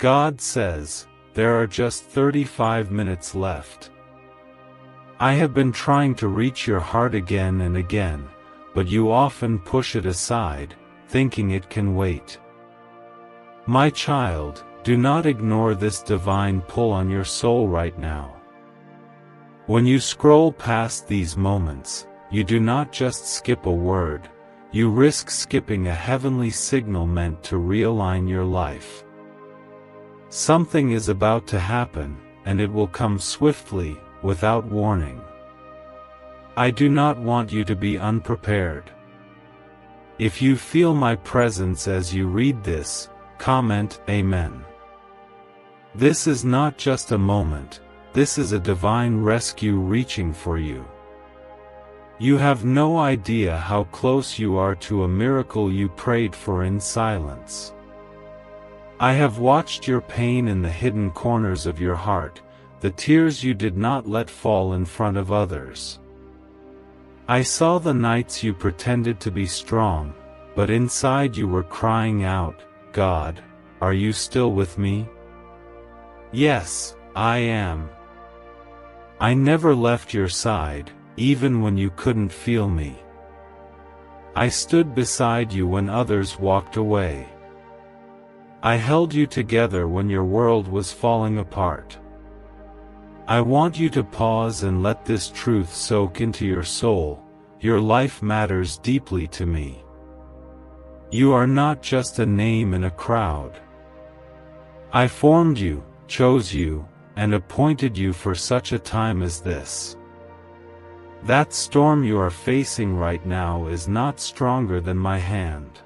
God says, there are just 35 minutes left. I have been trying to reach your heart again and again, but you often push it aside, thinking it can wait. My child, do not ignore this divine pull on your soul right now. When you scroll past these moments, you do not just skip a word, you risk skipping a heavenly signal meant to realign your life. Something is about to happen, and it will come swiftly, without warning. I do not want you to be unprepared. If you feel my presence as you read this, comment Amen. This is not just a moment, this is a divine rescue reaching for you. You have no idea how close you are to a miracle you prayed for in silence. I have watched your pain in the hidden corners of your heart, the tears you did not let fall in front of others. I saw the nights you pretended to be strong, but inside you were crying out, God, are you still with me? Yes, I am. I never left your side, even when you couldn't feel me. I stood beside you when others walked away. I held you together when your world was falling apart. I want you to pause and let this truth soak into your soul. Your life matters deeply to me. You are not just a name in a crowd. I formed you, chose you, and appointed you for such a time as this. That storm you are facing right now is not stronger than my hand.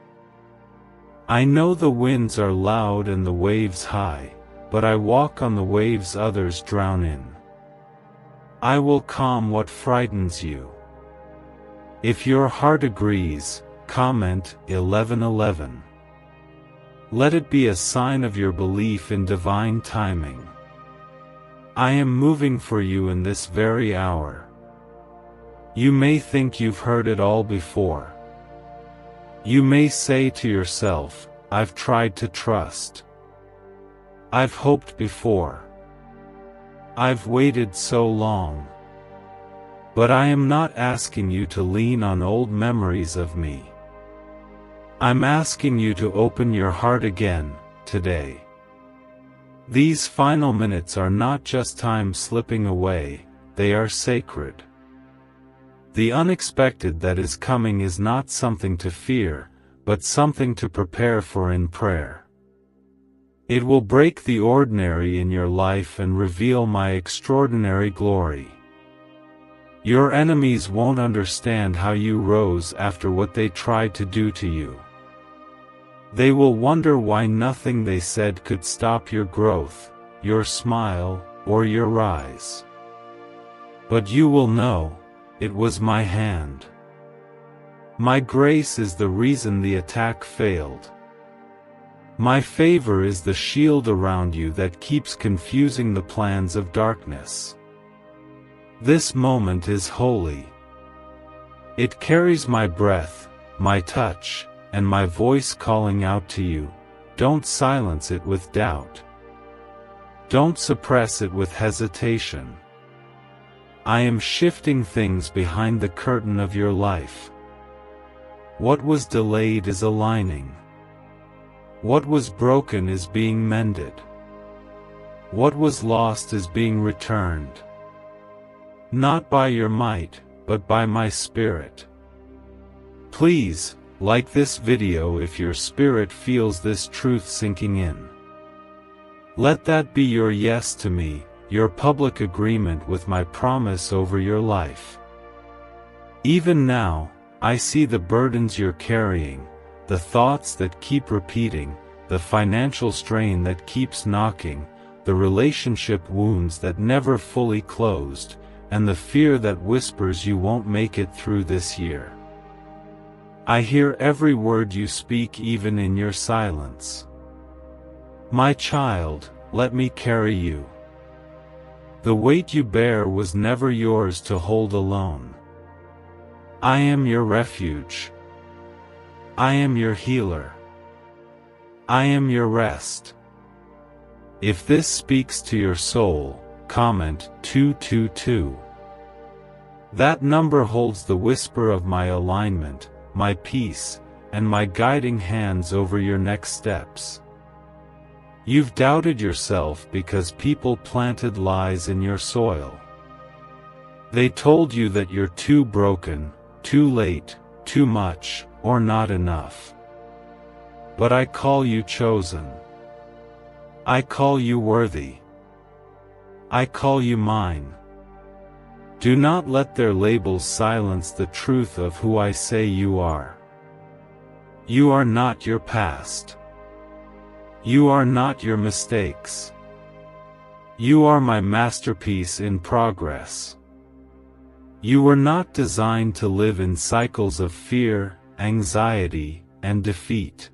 I know the winds are loud and the waves high, but I walk on the waves others drown in. I will calm what frightens you. If your heart agrees, comment 1111. Let it be a sign of your belief in divine timing. I am moving for you in this very hour. You may think you've heard it all before. You may say to yourself, I've tried to trust. I've hoped before. I've waited so long. But I am not asking you to lean on old memories of me. I'm asking you to open your heart again, today. These final minutes are not just time slipping away, they are sacred. The unexpected that is coming is not something to fear, but something to prepare for in prayer. It will break the ordinary in your life and reveal my extraordinary glory. Your enemies won't understand how you rose after what they tried to do to you. They will wonder why nothing they said could stop your growth, your smile, or your rise. But you will know, it was my hand. My grace is the reason the attack failed. My favor is the shield around you that keeps confusing the plans of darkness. This moment is holy. It carries my breath, my touch, and my voice calling out to you. Don't silence it with doubt. Don't suppress it with hesitation. I am shifting things behind the curtain of your life. What was delayed is aligning. What was broken is being mended. What was lost is being returned. Not by your might, but by my spirit. Please, like this video if your spirit feels this truth sinking in. Let that be your yes to me, your public agreement with my promise over your life. Even now, I see the burdens you're carrying, the thoughts that keep repeating, the financial strain that keeps knocking, the relationship wounds that never fully closed, and the fear that whispers you won't make it through this year. I hear every word you speak even in your silence. My child, let me carry you. The weight you bear was never yours to hold alone. I am your refuge. I am your healer. I am your rest. If this speaks to your soul, comment 222. That number holds the whisper of my alignment, my peace, and my guiding hands over your next steps. You've doubted yourself because people planted lies in your soil. They told you that you're too broken, too late, too much, or not enough. But I call you chosen. I call you worthy. I call you mine. Do not let their labels silence the truth of who I say you are. You are not your past. You are not your mistakes. You are my masterpiece in progress. You were not designed to live in cycles of fear, anxiety, and defeat.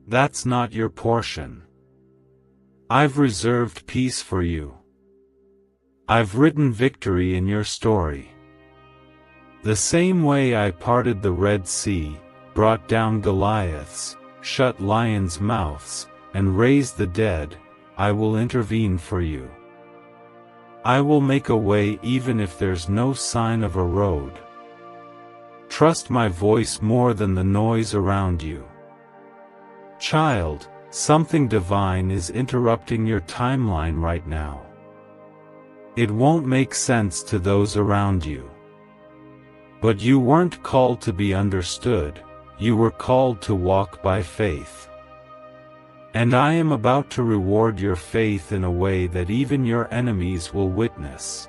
That's not your portion. I've reserved peace for you. I've written victory in your story. The same way I parted the Red Sea, brought down Goliaths, shut lions' mouths, and raised the dead, I will intervene for you. I will make a way even if there's no sign of a road. Trust my voice more than the noise around you. Child, something divine is interrupting your timeline right now. It won't make sense to those around you. But you weren't called to be understood, you were called to walk by faith. And I am about to reward your faith in a way that even your enemies will witness.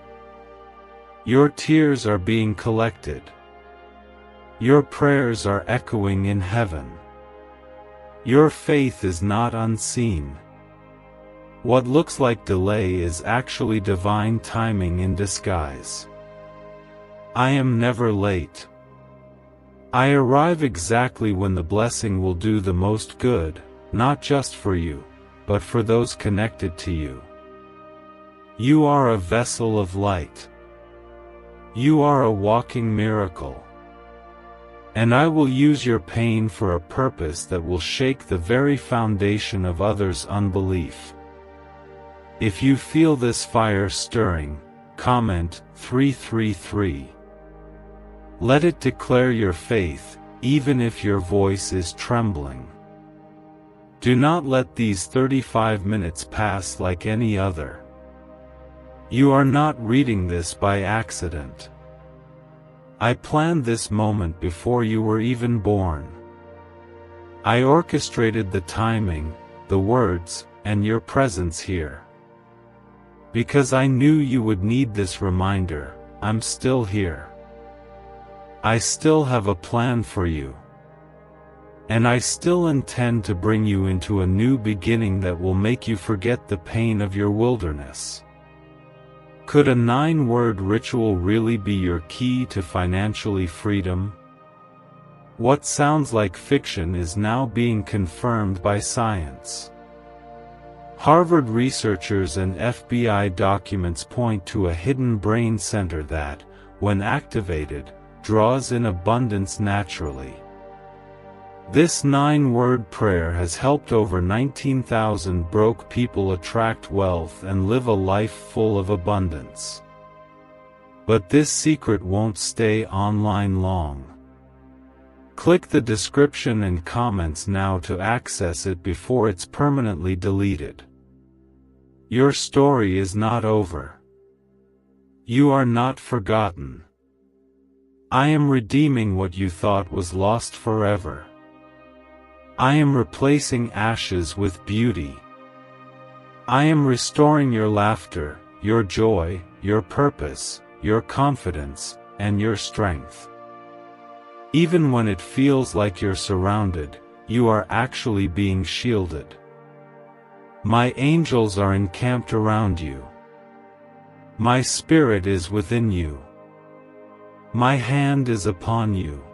Your tears are being collected. Your prayers are echoing in heaven. Your faith is not unseen. What looks like delay is actually divine timing in disguise. I am never late. I arrive exactly when the blessing will do the most good, not just for you, but for those connected to you. You are a vessel of light. You are a walking miracle. And I will use your pain for a purpose that will shake the very foundation of others' unbelief. If you feel this fire stirring, comment 333. Let it declare your faith, even if your voice is trembling. Do not let these 35 minutes pass like any other. You are not reading this by accident. I planned this moment before you were even born. I orchestrated the timing, the words, and your presence here. Because I knew you would need this reminder, I'm still here. I still have a plan for you. And I still intend to bring you into a new beginning that will make you forget the pain of your wilderness. Could a 9-word ritual really be your key to financially freedom? What sounds like fiction is now being confirmed by science. Harvard researchers and FBI documents point to a hidden brain center that, when activated, draws in abundance naturally. This 9-word prayer has helped over 19,000 broke people attract wealth and live a life full of abundance. But this secret won't stay online long. Click the description and comments now to access it before it's permanently deleted. Your story is not over. You are not forgotten. I am redeeming what you thought was lost forever. I am replacing ashes with beauty. I am restoring your laughter, your joy, your purpose, your confidence, and your strength. Even when it feels like you're surrounded, you are actually being shielded. My angels are encamped around you. My spirit is within you. My hand is upon you.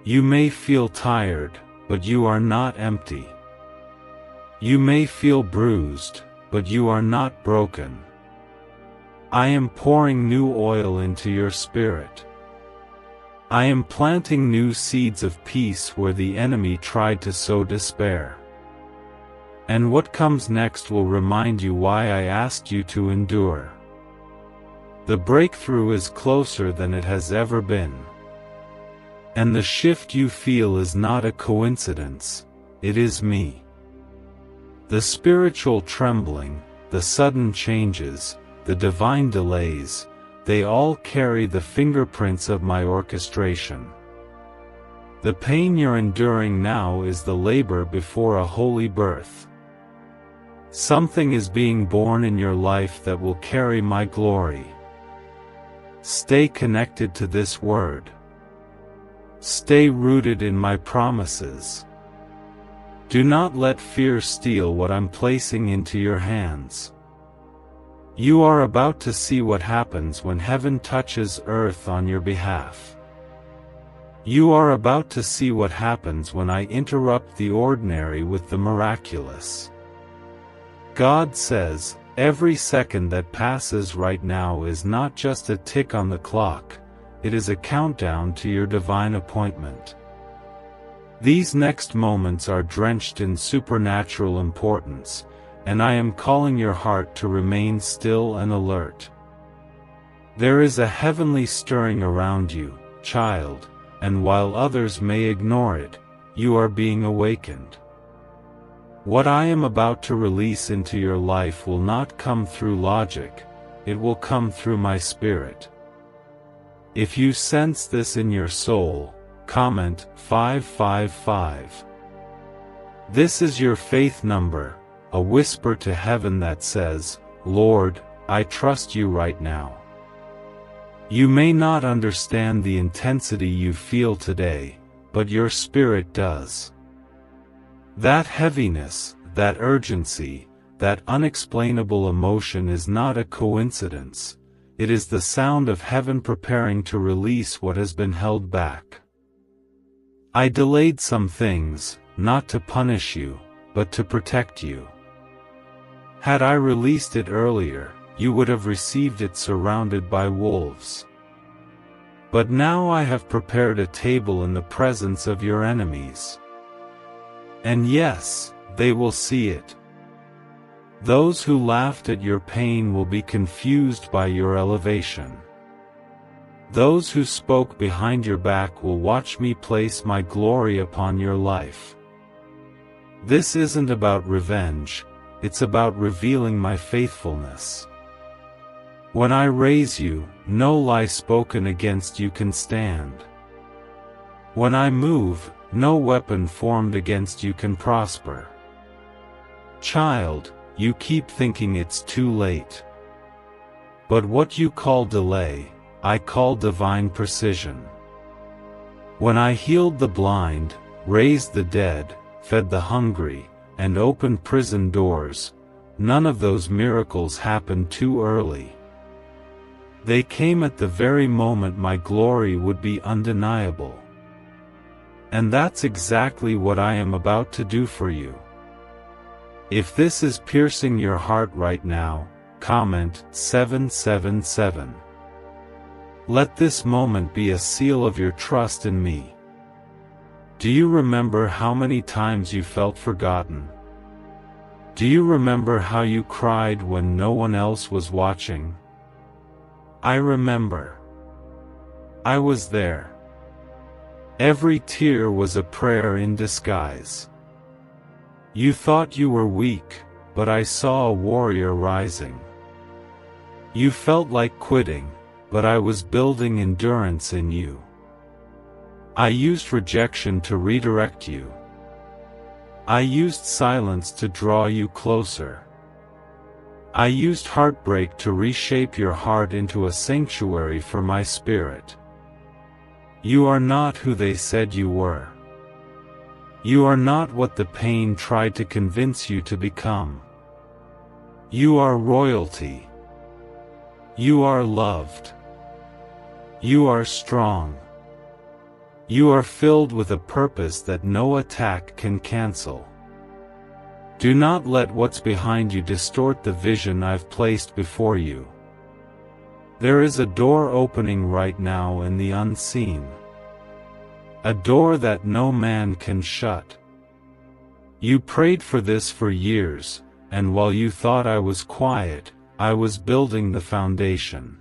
You may feel tired, but you are not empty. You may feel bruised, but you are not broken. I am pouring new oil into your spirit. I am planting new seeds of peace where the enemy tried to sow despair. And what comes next will remind you why I asked you to endure. The breakthrough is closer than it has ever been. And the shift you feel is not a coincidence, it is me. The spiritual trembling, the sudden changes, the divine delays, they all carry the fingerprints of my orchestration. The pain you're enduring now is the labor before a holy birth. Something is being born in your life that will carry my glory. Stay connected to this word. Stay rooted in my promises. Do not let fear steal what I'm placing into your hands. You are about to see what happens when heaven touches earth on your behalf. You are about to see what happens when I interrupt the ordinary with the miraculous. God says, every second that passes right now is not just a tick on the clock, it is a countdown to your divine appointment. These next moments are drenched in supernatural importance, and I am calling your heart to remain still and alert. There is a heavenly stirring around you, child, and while others may ignore it, you are being awakened. What I am about to release into your life will not come through logic, it will come through my spirit. If you sense this in your soul, comment 555. This is your faith number, a whisper to heaven that says, Lord, I trust you right now. You may not understand the intensity you feel today, but your spirit does. That heaviness, that urgency, that unexplainable emotion is not a coincidence. It is the sound of heaven preparing to release what has been held back. I delayed some things, not to punish you, but to protect you. Had I released it earlier, you would have received it surrounded by wolves. But now I have prepared a table in the presence of your enemies. And yes, they will see it. Those who laughed at your pain will be confused by your elevation. Those who spoke behind your back will watch me place my glory upon your life. This isn't about revenge, it's about revealing my faithfulness. When I raise you, no lie spoken against you can stand. When I move, no weapon formed against you can prosper. Child, you keep thinking it's too late. But what you call delay, I call divine precision. When I healed the blind, raised the dead, fed the hungry, and opened prison doors, none of those miracles happened too early. They came at the very moment my glory would be undeniable. And that's exactly what I am about to do for you. If this is piercing your heart right now, comment 777. Let this moment be a seal of your trust in me. Do you remember how many times you felt forgotten? Do you remember how you cried when no one else was watching? I remember. I was there. Every tear was a prayer in disguise. You thought you were weak, but I saw a warrior rising. You felt like quitting, but I was building endurance in you. I used rejection to redirect you. I used silence to draw you closer. I used heartbreak to reshape your heart into a sanctuary for my spirit. You are not who they said you were. You are not what the pain tried to convince you to become. You are royalty. You are loved. You are strong. You are filled with a purpose that no attack can cancel. Do not let what's behind you distort the vision I've placed before you. There is a door opening right now in the unseen. A door that no man can shut. You prayed for this for years, and while you thought I was quiet, I was building the foundation.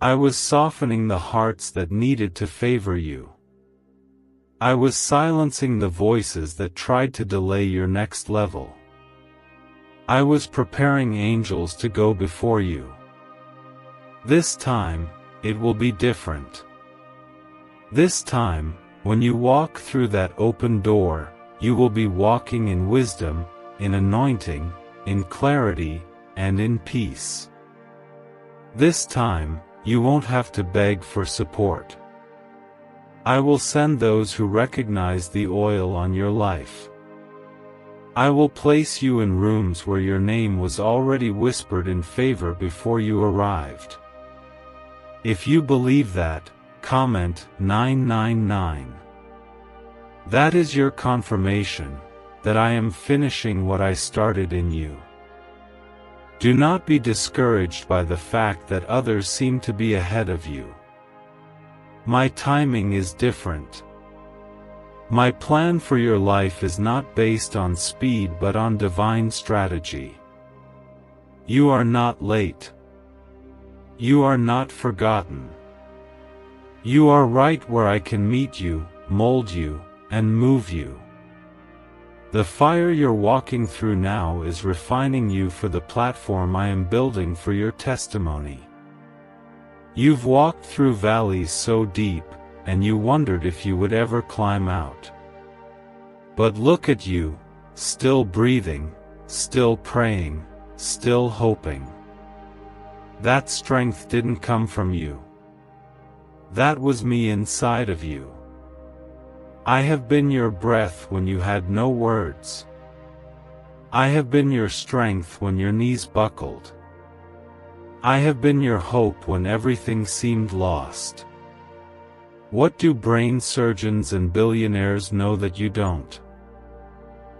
I was softening the hearts that needed to favor you. I was silencing the voices that tried to delay your next level. I was preparing angels to go before you. This time, it will be different. This time, when you walk through that open door, you will be walking in wisdom, in anointing, in clarity, and in peace. This time, you won't have to beg for support. I will send those who recognize the oil on your life. I will place you in rooms where your name was already whispered in favor before you arrived. If you believe that, comment 999. That is your confirmation that I am finishing what I started in you. Do not be discouraged by the fact that others seem to be ahead of you. My timing is different. My plan for your life is not based on speed but on divine strategy. You are not late. You are not forgotten. You are right where I can meet you, mold you, and move you. The fire you're walking through now is refining you for the platform I am building for your testimony. You've walked through valleys so deep, and you wondered if you would ever climb out. But look at you, still breathing, still praying, still hoping. That strength didn't come from you. That was me inside of you. I have been your breath when you had no words. I have been your strength when your knees buckled. I have been your hope when everything seemed lost. What do brain surgeons and billionaires know that you don't?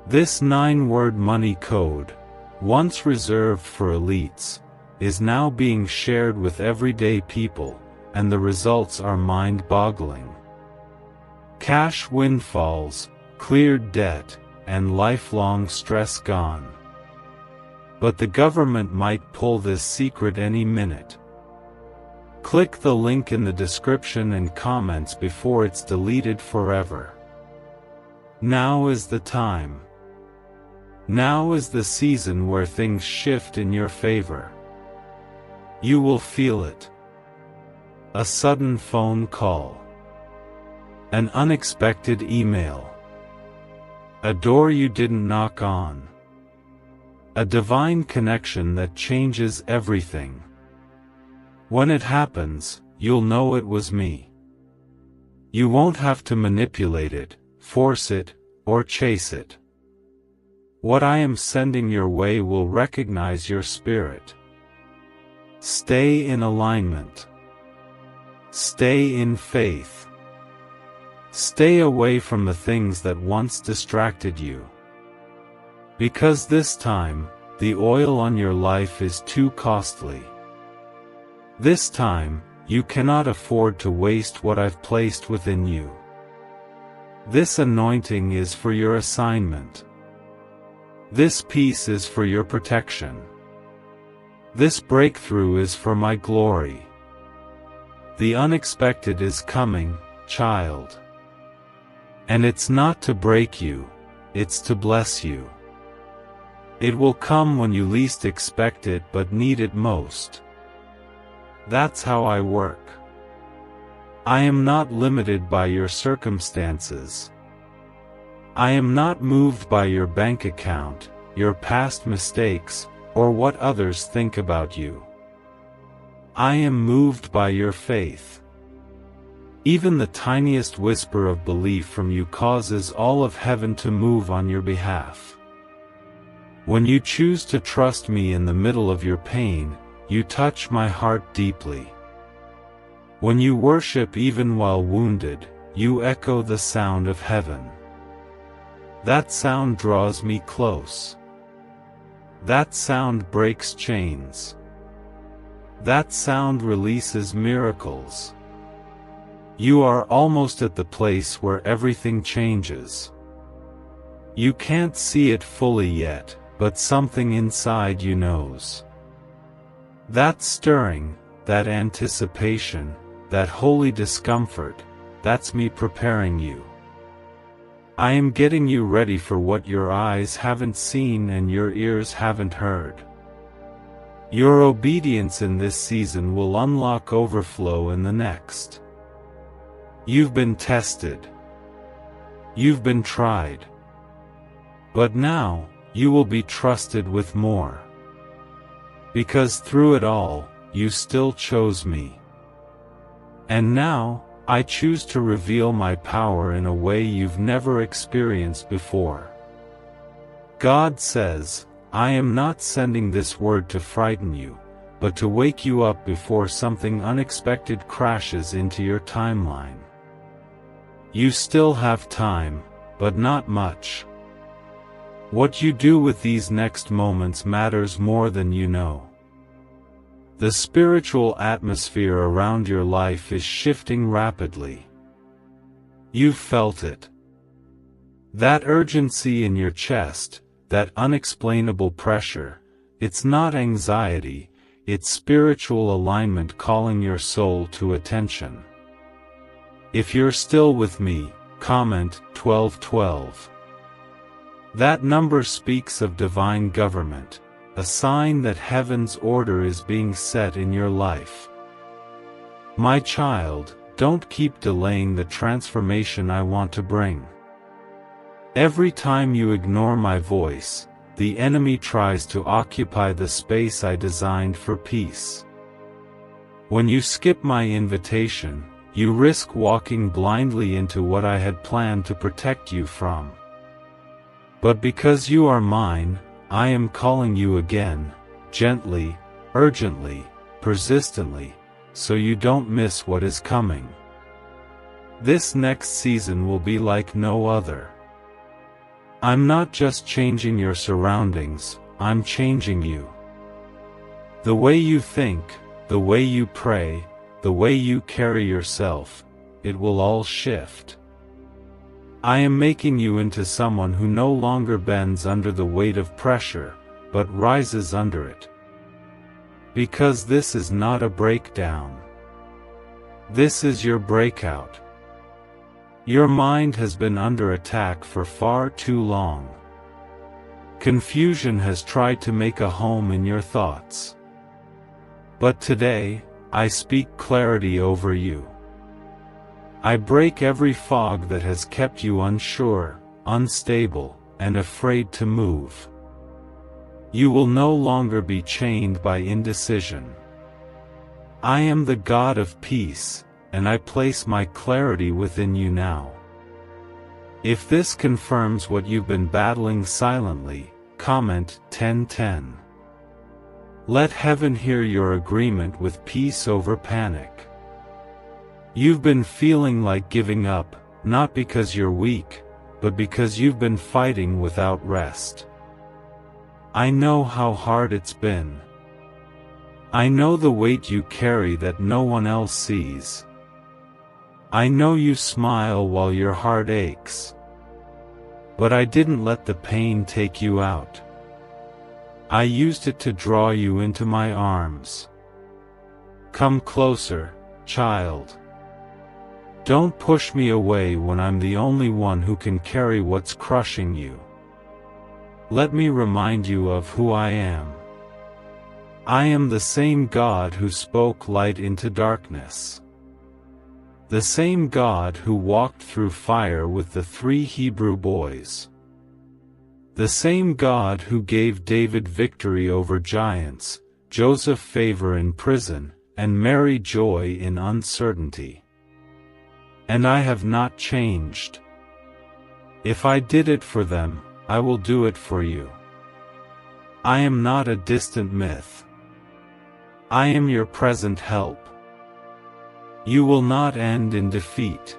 This 9-word money code, once reserved for elites, is now being shared with everyday people, and the results are mind-boggling. Cash windfalls, cleared debt, and lifelong stress gone. But the government might pull this secret any minute. Click the link in the description and comments before it's deleted forever. Now is the time. Now is the season where things shift in your favor. You will feel it. A sudden phone call. An unexpected email. A door you didn't knock on. A divine connection that changes everything. When it happens, you'll know it was me. You won't have to manipulate it, force it, or chase it. What I am sending your way will recognize your spirit. Stay in alignment. Stay in faith. Stay away from the things that once distracted you. Because this time, the oil on your life is too costly. This time, you cannot afford to waste what I've placed within you. This anointing is for your assignment. This peace is for your protection. This breakthrough is for my glory. The unexpected is coming, child. And it's not to break you, it's to bless you. It will come when you least expect it but need it most. That's how I work. I am not limited by your circumstances. I am not moved by your bank account, your past mistakes, or what others think about you. I am moved by your faith. Even the tiniest whisper of belief from you causes all of heaven to move on your behalf. When you choose to trust me in the middle of your pain, you touch my heart deeply. When you worship even while wounded, you echo the sound of heaven. That sound draws me close. That sound breaks chains. That sound releases miracles. You are almost at the place where everything changes. You can't see it fully yet, but something inside you knows. That stirring, that anticipation, that holy discomfort, that's me preparing you. I am getting you ready for what your eyes haven't seen and your ears haven't heard. Your obedience in this season will unlock overflow in the next. You've been tested. You've been tried. But now, you will be trusted with more. Because through it all, you still chose me. And now, I choose to reveal my power in a way you've never experienced before. God says, I am not sending this word to frighten you, but to wake you up before something unexpected crashes into your timeline. You still have time, but not much. What you do with these next moments matters more than you know. The spiritual atmosphere around your life is shifting rapidly. You've felt it. That urgency in your chest, that unexplainable pressure, it's not anxiety, it's spiritual alignment calling your soul to attention. If you're still with me, comment 1212. That number speaks of divine government, a sign that heaven's order is being set in your life. My child, don't keep delaying the transformation I want to bring. Every time you ignore my voice, the enemy tries to occupy the space I designed for peace. When you skip my invitation, you risk walking blindly into what I had planned to protect you from. But because you are mine, I am calling you again, gently, urgently, persistently, so you don't miss what is coming. This next season will be like no other. I'm not just changing your surroundings, I'm changing you. The way you think, the way you pray, the way you carry yourself, it will all shift. I am making you into someone who no longer bends under the weight of pressure, but rises under it. Because this is not a breakdown. This is your breakout. Your mind has been under attack for far too long. Confusion has tried to make a home in your thoughts. But today, I speak clarity over you. I break every fog that has kept you unsure, unstable, and afraid to move. You will no longer be chained by indecision. I am the God of peace, and I place my clarity within you now. If this confirms what you've been battling silently, comment 1010. Let heaven hear your agreement with peace over panic. You've been feeling like giving up, not because you're weak, but because you've been fighting without rest. I know how hard it's been. I know the weight you carry that no one else sees. I know you smile while your heart aches. But I didn't let the pain take you out. I used it to draw you into my arms. Come closer, child. Don't push me away when I'm the only one who can carry what's crushing you. Let me remind you of who I am. I am the same God who spoke light into darkness. The same God who walked through fire with the 3 Hebrew boys. The same God who gave David victory over giants, Joseph favor in prison, and Mary joy in uncertainty. And I have not changed. If I did it for them, I will do it for you. I am not a distant myth. I am your present help. You will not end in defeat.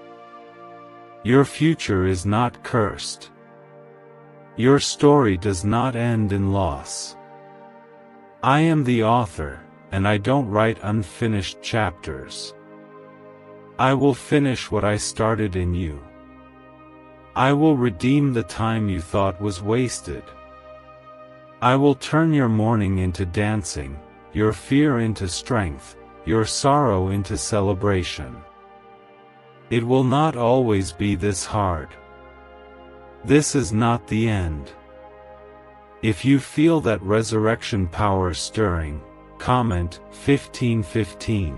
Your future is not cursed. Your story does not end in loss. I am the author, and I don't write unfinished chapters. I will finish what I started in you. I will redeem the time you thought was wasted. I will turn your mourning into dancing, your fear into strength, your sorrow into celebration. It will not always be this hard. This is not the end. If you feel that resurrection power stirring, comment 1515.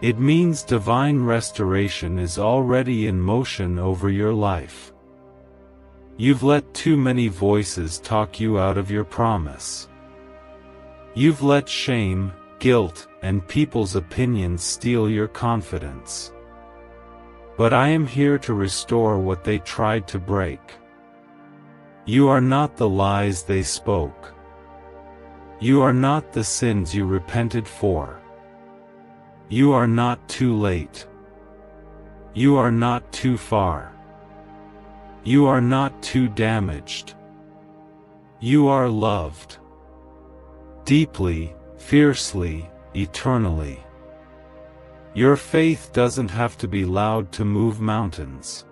It means divine restoration is already in motion over your life. You've let too many voices talk you out of your promise. You've let shame, guilt, and people's opinions steal your confidence. But I am here to restore what they tried to break. You are not the lies they spoke. You are not the sins you repented for. You are not too late. You are not too far. You are not too damaged. You are loved. Deeply, fiercely, eternally. Your faith doesn't have to be loud to move mountains.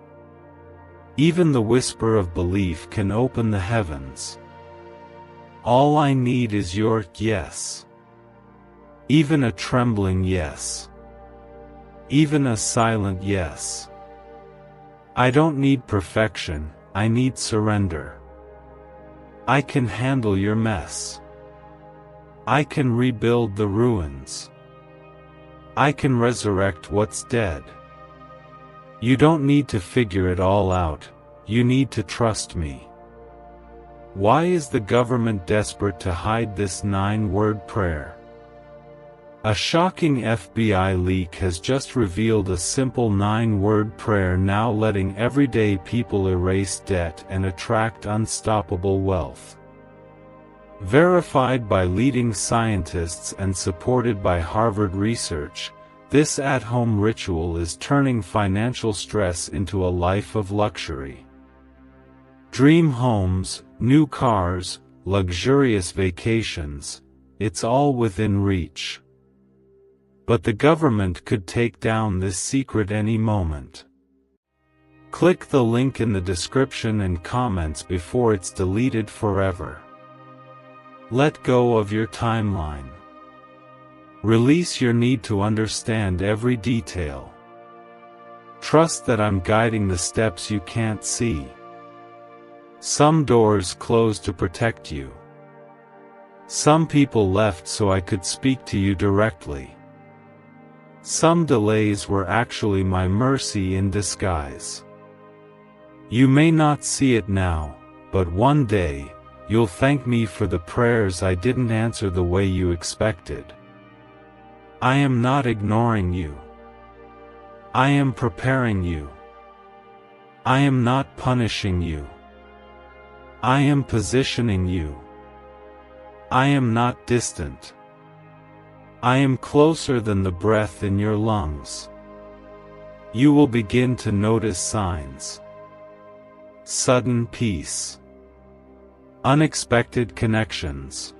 Even the whisper of belief can open the heavens. All I need is your yes. Even a trembling yes. Even a silent yes. I don't need perfection, I need surrender. I can handle your mess. I can rebuild the ruins. I can resurrect what's dead. You don't need to figure it all out, you need to trust me. Why is the government desperate to hide this 9-word prayer? A shocking FBI leak has just revealed a simple 9-word prayer now letting everyday people erase debt and attract unstoppable wealth. Verified by leading scientists and supported by Harvard research, this at-home ritual is turning financial stress into a life of luxury. Dream homes, new cars, luxurious vacations, it's all within reach. But the government could take down this secret any moment. Click the link in the description and comments before it's deleted forever. Let go of your timeline. Release your need to understand every detail. Trust that I'm guiding the steps you can't see. Some doors closed to protect you. Some people left so I could speak to you directly. Some delays were actually my mercy in disguise. You may not see it now, but one day, you'll thank me for the prayers I didn't answer the way you expected. I am not ignoring you. I am preparing you. I am not punishing you. I am positioning you. I am not distant. I am closer than the breath in your lungs. You will begin to notice signs. Sudden peace. Unexpected connections.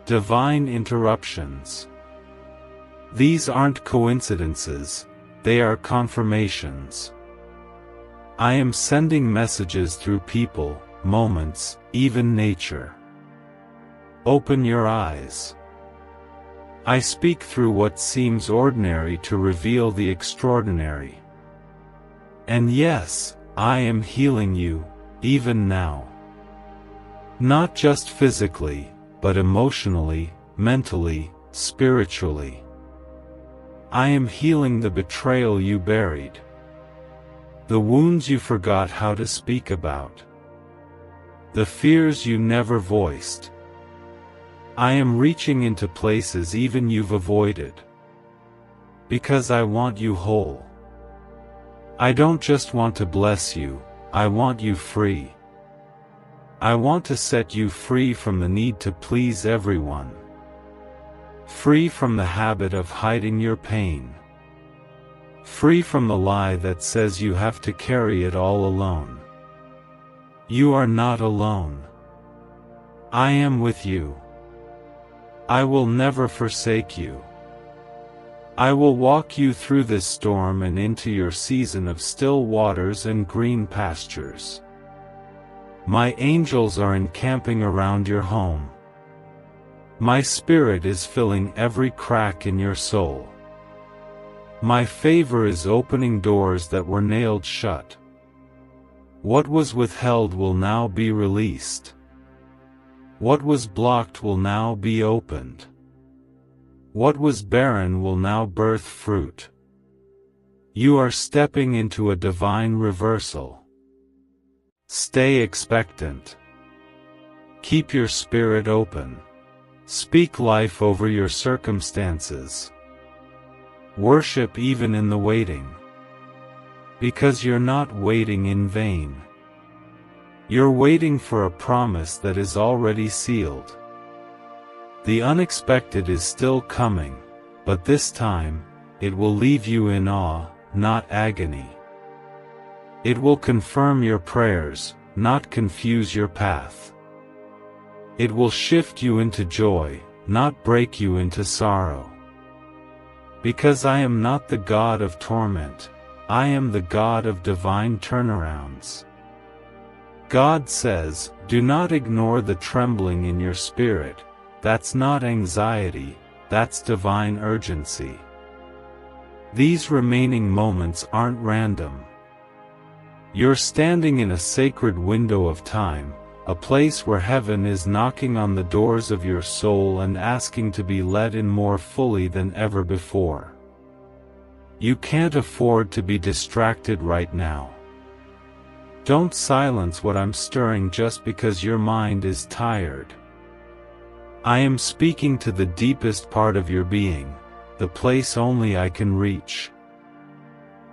Divine interruptions. These aren't coincidences, they are confirmations. I am sending messages through people, moments, even nature. Open your eyes. I speak through what seems ordinary to reveal the extraordinary. And yes, I am healing you, even now. Not just physically, but emotionally, mentally, spiritually. I am healing the betrayal you buried. The wounds you forgot how to speak about. The fears you never voiced. I am reaching into places even you've avoided. Because I want you whole. I don't just want to bless you, I want you free. I want to set you free from the need to please everyone. Free from the habit of hiding your pain. Free from the lie that says you have to carry it all alone. You are not alone. I am with you. I will never forsake you. I will walk you through this storm and into your season of still waters and green pastures. My angels are encamping around your home. My Spirit is filling every crack in your soul. My favor is opening doors that were nailed shut. What was withheld will now be released. What was blocked will now be opened. What was barren will now birth fruit. You are stepping into a divine reversal. Stay expectant. Keep your spirit open. Speak life over your circumstances. Worship even in the waiting. Because you're not waiting in vain. You're waiting for a promise that is already sealed. The unexpected is still coming, but this time, it will leave you in awe, not agony. It will confirm your prayers, not confuse your path. It will shift you into joy, not break you into sorrow. Because I am not the God of torment, I am the God of divine turnarounds. God says, do not ignore the trembling in your spirit. That's not anxiety, that's divine urgency. These remaining moments aren't random. You're standing in a sacred window of time, a place where heaven is knocking on the doors of your soul and asking to be let in more fully than ever before. You can't afford to be distracted right now. Don't silence what I'm stirring just because your mind is tired. I am speaking to the deepest part of your being, the place only I can reach.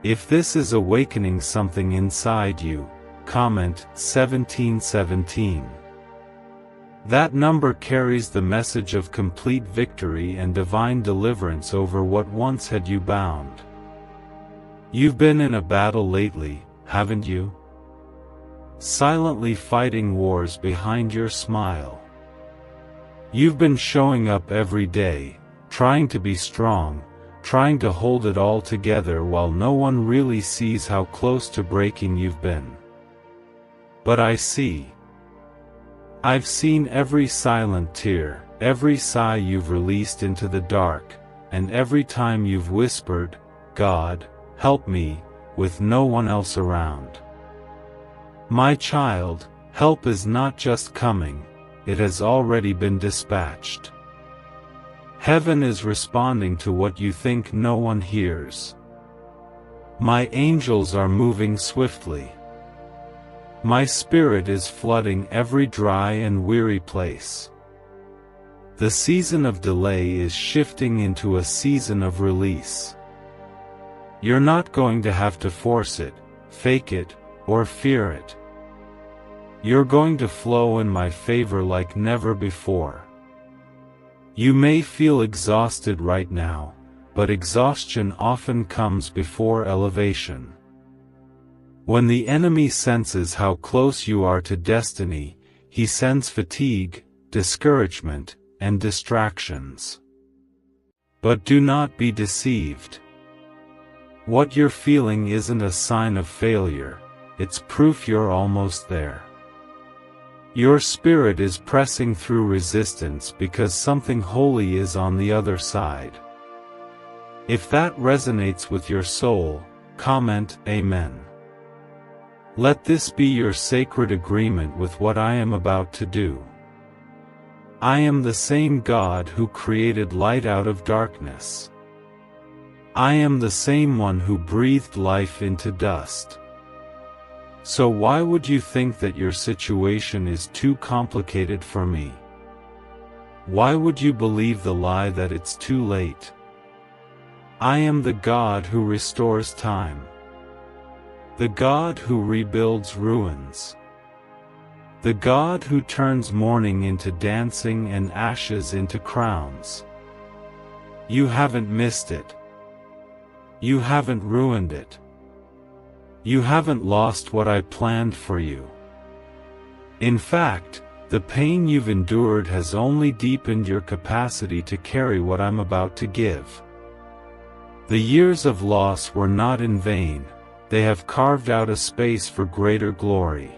If this is awakening something inside you, comment 1717. That number carries the message of complete victory and divine deliverance over what once had you bound. You've been in a battle lately, haven't you? Silently fighting wars behind your smile. You've been showing up every day, trying to be strong, trying to hold it all together while no one really sees how close to breaking you've been. But I see. I've seen every silent tear, every sigh you've released into the dark, and every time you've whispered, God, help me, with no one else around. My child, help is not just coming. It has already been dispatched. Heaven is responding to what you think no one hears. My angels are moving swiftly. My Spirit is flooding every dry and weary place. The season of delay is shifting into a season of release. You're not going to have to force it, fake it, or fear it. You're going to flow in my favor like never before. You may feel exhausted right now, but exhaustion often comes before elevation. When the enemy senses how close you are to destiny, he sends fatigue, discouragement, and distractions. But do not be deceived. What you're feeling isn't a sign of failure, it's proof you're almost there. Your spirit is pressing through resistance because something holy is on the other side. If that resonates with your soul, comment Amen. Let this be your sacred agreement with what I am about to do. I am the same God who created light out of darkness. I am the same one who breathed life into dust. So why would you think that your situation is too complicated for me? Why would you believe the lie that it's too late? I am the God who restores time. The God who rebuilds ruins. The God who turns mourning into dancing and ashes into crowns. You haven't missed it. You haven't ruined it. You haven't lost what I planned for you. In fact, the pain you've endured has only deepened your capacity to carry what I'm about to give. The years of loss were not in vain, they have carved out a space for greater glory.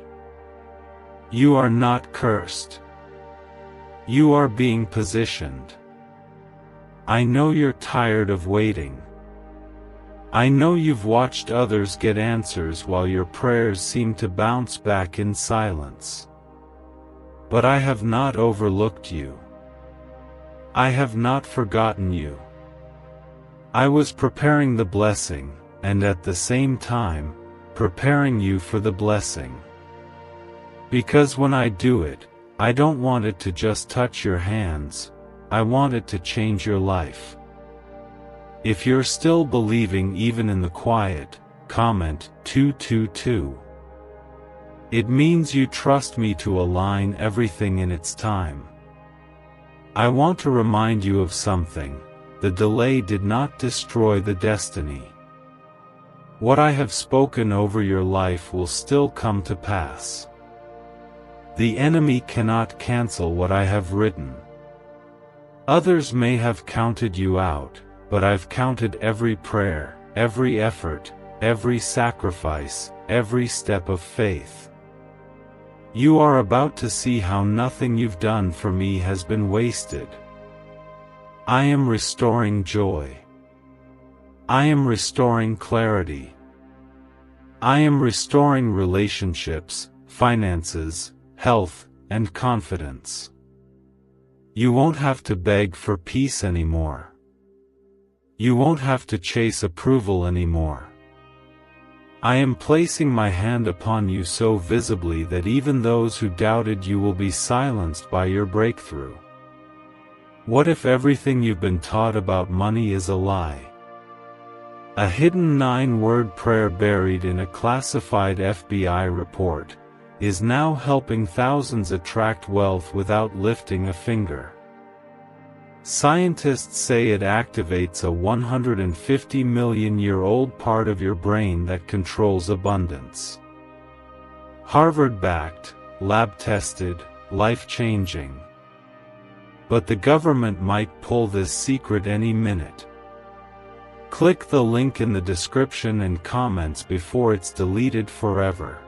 You are not cursed. You are being positioned. I know you're tired of waiting. I know you've watched others get answers while your prayers seem to bounce back in silence. But I have not overlooked you. I have not forgotten you. I was preparing the blessing, and at the same time, preparing you for the blessing. Because when I do it, I don't want it to just touch your hands, I want it to change your life. If you're still believing even in the quiet, comment 222. It means you trust me to align everything in its time. I want to remind you of something: the delay did not destroy the destiny. What I have spoken over your life will still come to pass. The enemy cannot cancel what I have written. Others may have counted you out, but I've counted every prayer, every effort, every sacrifice, every step of faith. You are about to see how nothing you've done for me has been wasted. I am restoring joy. I am restoring clarity. I am restoring relationships, finances, health, and confidence. You won't have to beg for peace anymore. You won't have to chase approval anymore. I am placing my hand upon you so visibly that even those who doubted you will be silenced by your breakthrough. What if everything you've been taught about money is a lie? A hidden 9-word prayer buried in a classified FBI report is now helping thousands attract wealth without lifting a finger. Scientists say it activates a 150-million-year-old part of your brain that controls abundance. Harvard-backed, lab-tested, life-changing. But the government might pull this secret any minute. Click the link in the description and comments before it's deleted forever.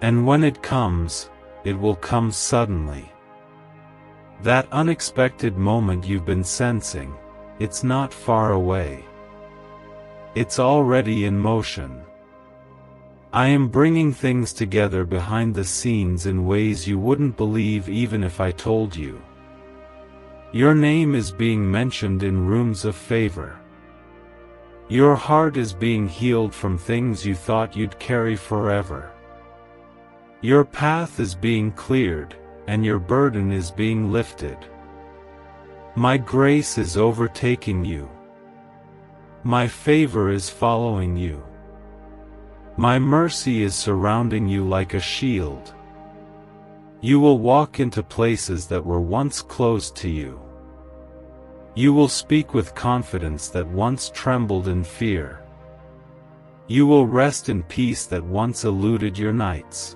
And when it comes, it will come suddenly. That unexpected moment you've been sensing, it's not far away. It's already in motion. I am bringing things together behind the scenes in ways you wouldn't believe even if I told you. Your name is being mentioned in rooms of favor. Your heart is being healed from things you thought you'd carry forever. Your path is being cleared, and your burden is being lifted. My grace is overtaking you. My favor is following you. My mercy is surrounding you like a shield. You will walk into places that were once closed to you. You will speak with confidence that once trembled in fear. You will rest in peace that once eluded your nights.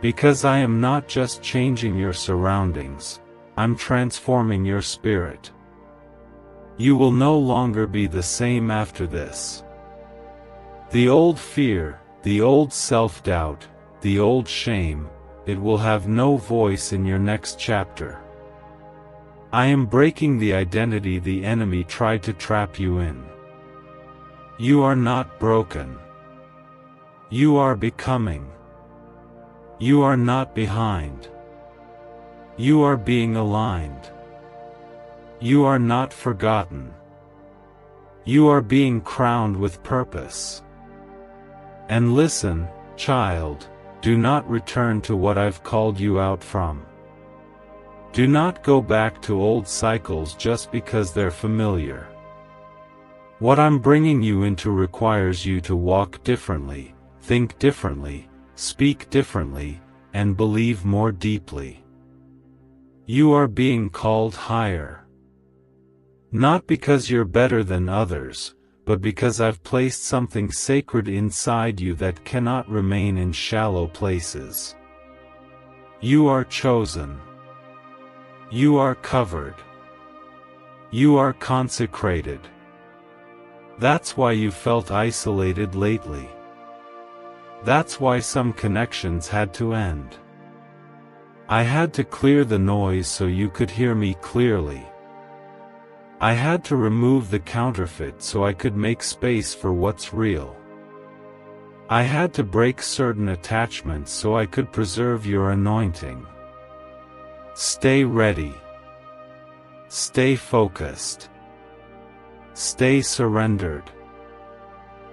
Because I am not just changing your surroundings, I'm transforming your spirit. You will no longer be the same after this. The old fear, the old self-doubt, the old shame, it will have no voice in your next chapter. I am breaking the identity the enemy tried to trap you in. You are not broken. You are becoming. You are not behind. You are being aligned. You are not forgotten. You are being crowned with purpose. And listen, child, do not return to what I've called you out from. Do not go back to old cycles just because they're familiar. What I'm bringing you into requires you to walk differently, think differently, speak differently, and believe more deeply. You are being called higher. Not because you're better than others, but because I've placed something sacred inside you that cannot remain in shallow places. You are chosen. You are covered. You are consecrated. That's why you felt isolated lately. That's why some connections had to end. I had to clear the noise so you could hear me clearly. I had to remove the counterfeit so I could make space for what's real. I had to break certain attachments so I could preserve your anointing. Stay ready. Stay focused. Stay surrendered.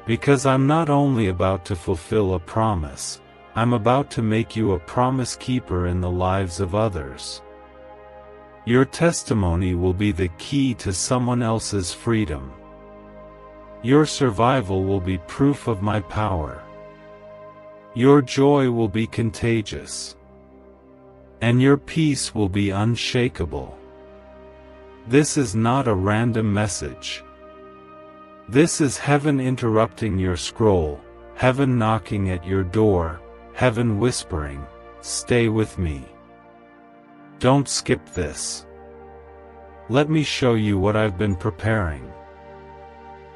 Because I'm not only about to fulfill a promise, I'm about to make you a promise keeper in the lives of others. Your testimony will be the key to someone else's freedom. Your survival will be proof of my power. Your joy will be contagious. And your peace will be unshakable. This is not a random message. This is heaven interrupting your scroll, heaven knocking at your door, heaven whispering, "Stay with me. Don't skip this. Let me show you what I've been preparing."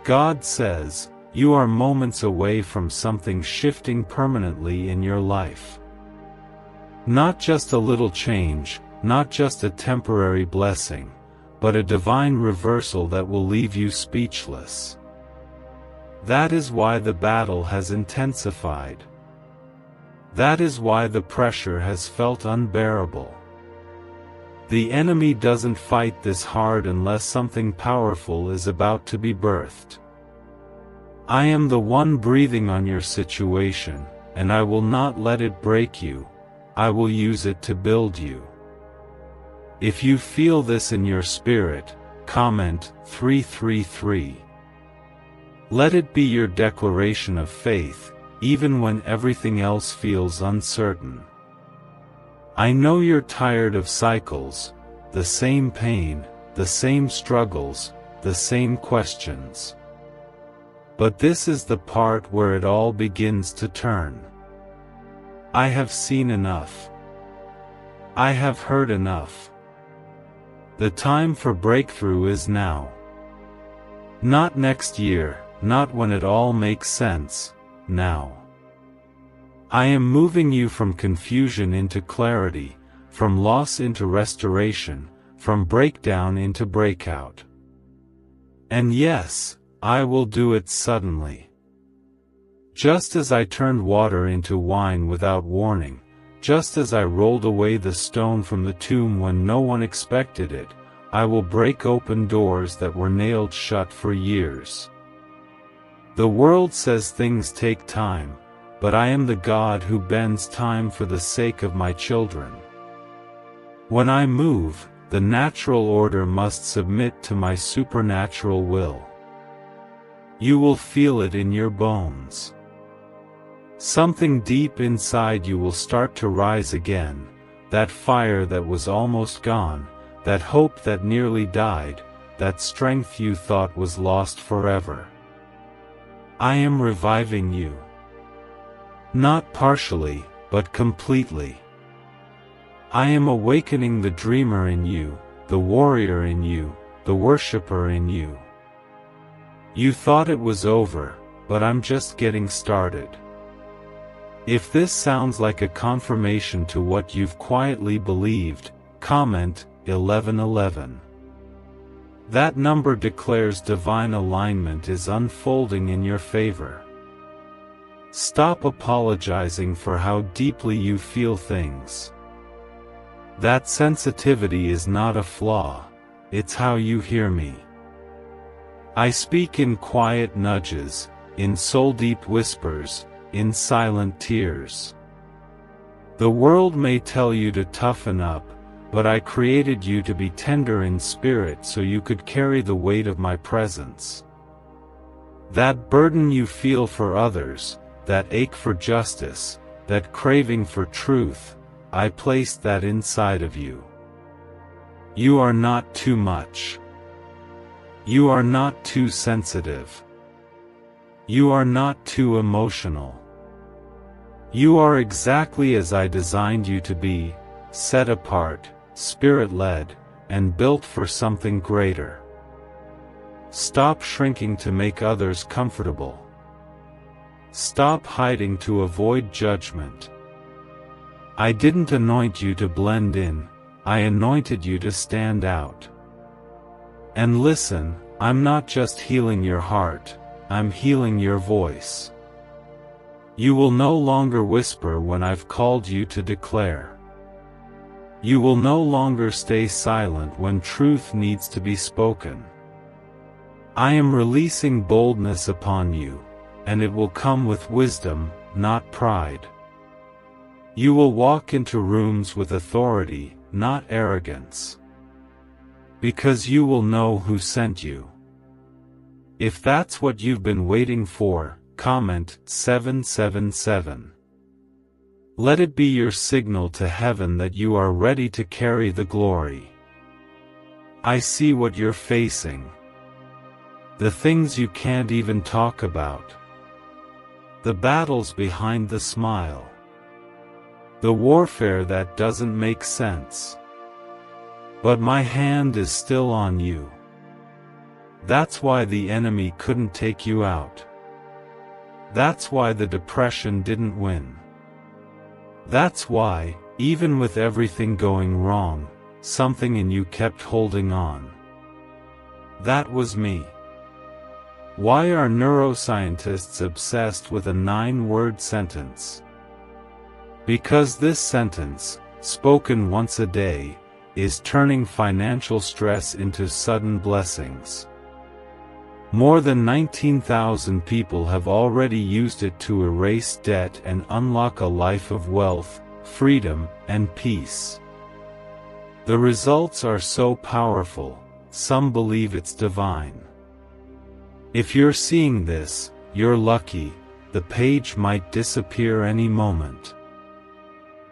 God says, you are moments away from something shifting permanently in your life. Not just a little change, not just a temporary blessing, but a divine reversal that will leave you speechless. That is why the battle has intensified. That is why the pressure has felt unbearable. The enemy doesn't fight this hard unless something powerful is about to be birthed. I am the one breathing on your situation, and I will not let it break you. I will use it to build you. If you feel this in your spirit, comment 333. Let it be your declaration of faith, even when everything else feels uncertain. I know you're tired of cycles, the same pain, the same struggles, the same questions. But this is the part where it all begins to turn. I have seen enough. I have heard enough. The time for breakthrough is now. Not next year, not when it all makes sense, now. I am moving you from confusion into clarity, from loss into restoration, from breakdown into breakout. And yes, I will do it suddenly. Just as I turned water into wine without warning, just as I rolled away the stone from the tomb when no one expected it, I will break open doors that were nailed shut for years. The world says things take time, but I am the God who bends time for the sake of my children. When I move, the natural order must submit to my supernatural will. You will feel it in your bones. Something deep inside you will start to rise again, that fire that was almost gone, that hope that nearly died, that strength you thought was lost forever. I am reviving you. Not partially, but completely. I am awakening the dreamer in you, the warrior in you, the worshipper in you. You thought it was over, but I'm just getting started. If this sounds like a confirmation to what you've quietly believed, comment 1111. That number declares divine alignment is unfolding in your favor. Stop apologizing for how deeply you feel things. That sensitivity is not a flaw, it's how you hear me. I speak in quiet nudges, in soul-deep whispers, in silent tears. The world may tell you to toughen up, but I created you to be tender in spirit so you could carry the weight of my presence. That burden you feel for others, that ache for justice, that craving for truth, I placed that inside of you. You are not too much. You are not too sensitive. You are not too emotional. You are exactly as I designed you to be, set apart, Spirit-led, and built for something greater. Stop shrinking to make others comfortable. Stop hiding to avoid judgment. I didn't anoint you to blend in, I anointed you to stand out. And listen, I'm not just healing your heart, I'm healing your voice. You will no longer whisper when I've called you to declare. You will no longer stay silent when truth needs to be spoken. I am releasing boldness upon you, and it will come with wisdom, not pride. You will walk into rooms with authority, not arrogance. Because you will know who sent you. If that's what you've been waiting for, comment 777. Let it be your signal to heaven that you are ready to carry the glory. I see what you're facing. The things you can't even talk about. The battles behind the smile. The warfare that doesn't make sense. But my hand is still on you. That's why the enemy couldn't take you out. That's why the depression didn't win. That's why, even with everything going wrong, something in you kept holding on. That was me. Why are neuroscientists obsessed with a 9-word sentence? Because this sentence, spoken once a day, is turning financial stress into sudden blessings. More than 19,000 people have already used it to erase debt and unlock a life of wealth, freedom, and peace. The results are so powerful, some believe it's divine. If you're seeing this, you're lucky, the page might disappear any moment.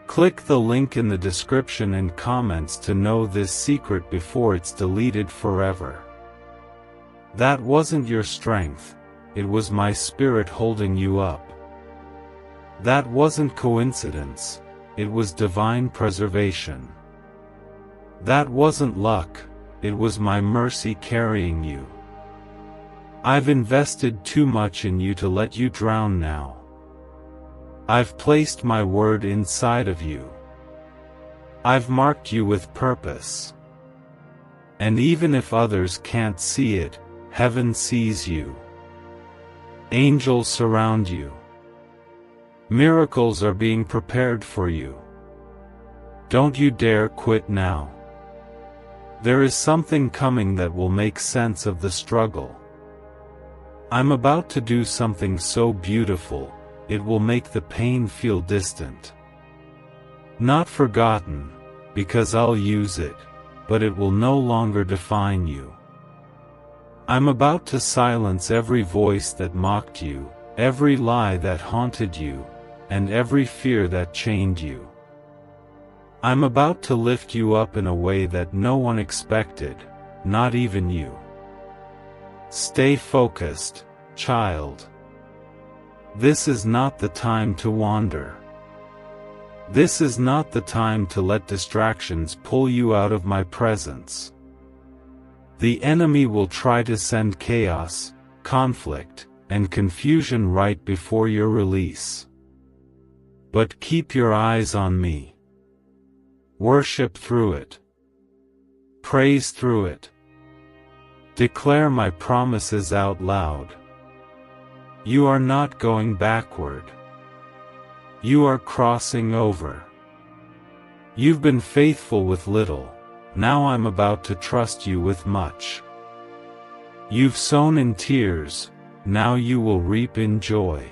Click the link in the description and comments to know this secret before it's deleted forever. That wasn't your strength, it was my spirit holding you up. That wasn't coincidence, it was divine preservation. That wasn't luck, it was my mercy carrying you. I've invested too much in you to let you drown now. I've placed my word inside of you. I've marked you with purpose. And even if others can't see it, heaven sees you. Angels surround you. Miracles are being prepared for you. Don't you dare quit now. There is something coming that will make sense of the struggle. I'm about to do something so beautiful, it will make the pain feel distant. Not forgotten, because I'll use it, but it will no longer define you. I'm about to silence every voice that mocked you, every lie that haunted you, and every fear that chained you. I'm about to lift you up in a way that no one expected, not even you. Stay focused, child. This is not the time to wander. This is not the time to let distractions pull you out of my presence. The enemy will try to send chaos, conflict, and confusion right before your release. But keep your eyes on me. Worship through it. Praise through it. Declare my promises out loud. You are not going backward. You are crossing over. You've been faithful with little. Now I'm about to trust you with much. You've sown in tears, now you will reap in joy.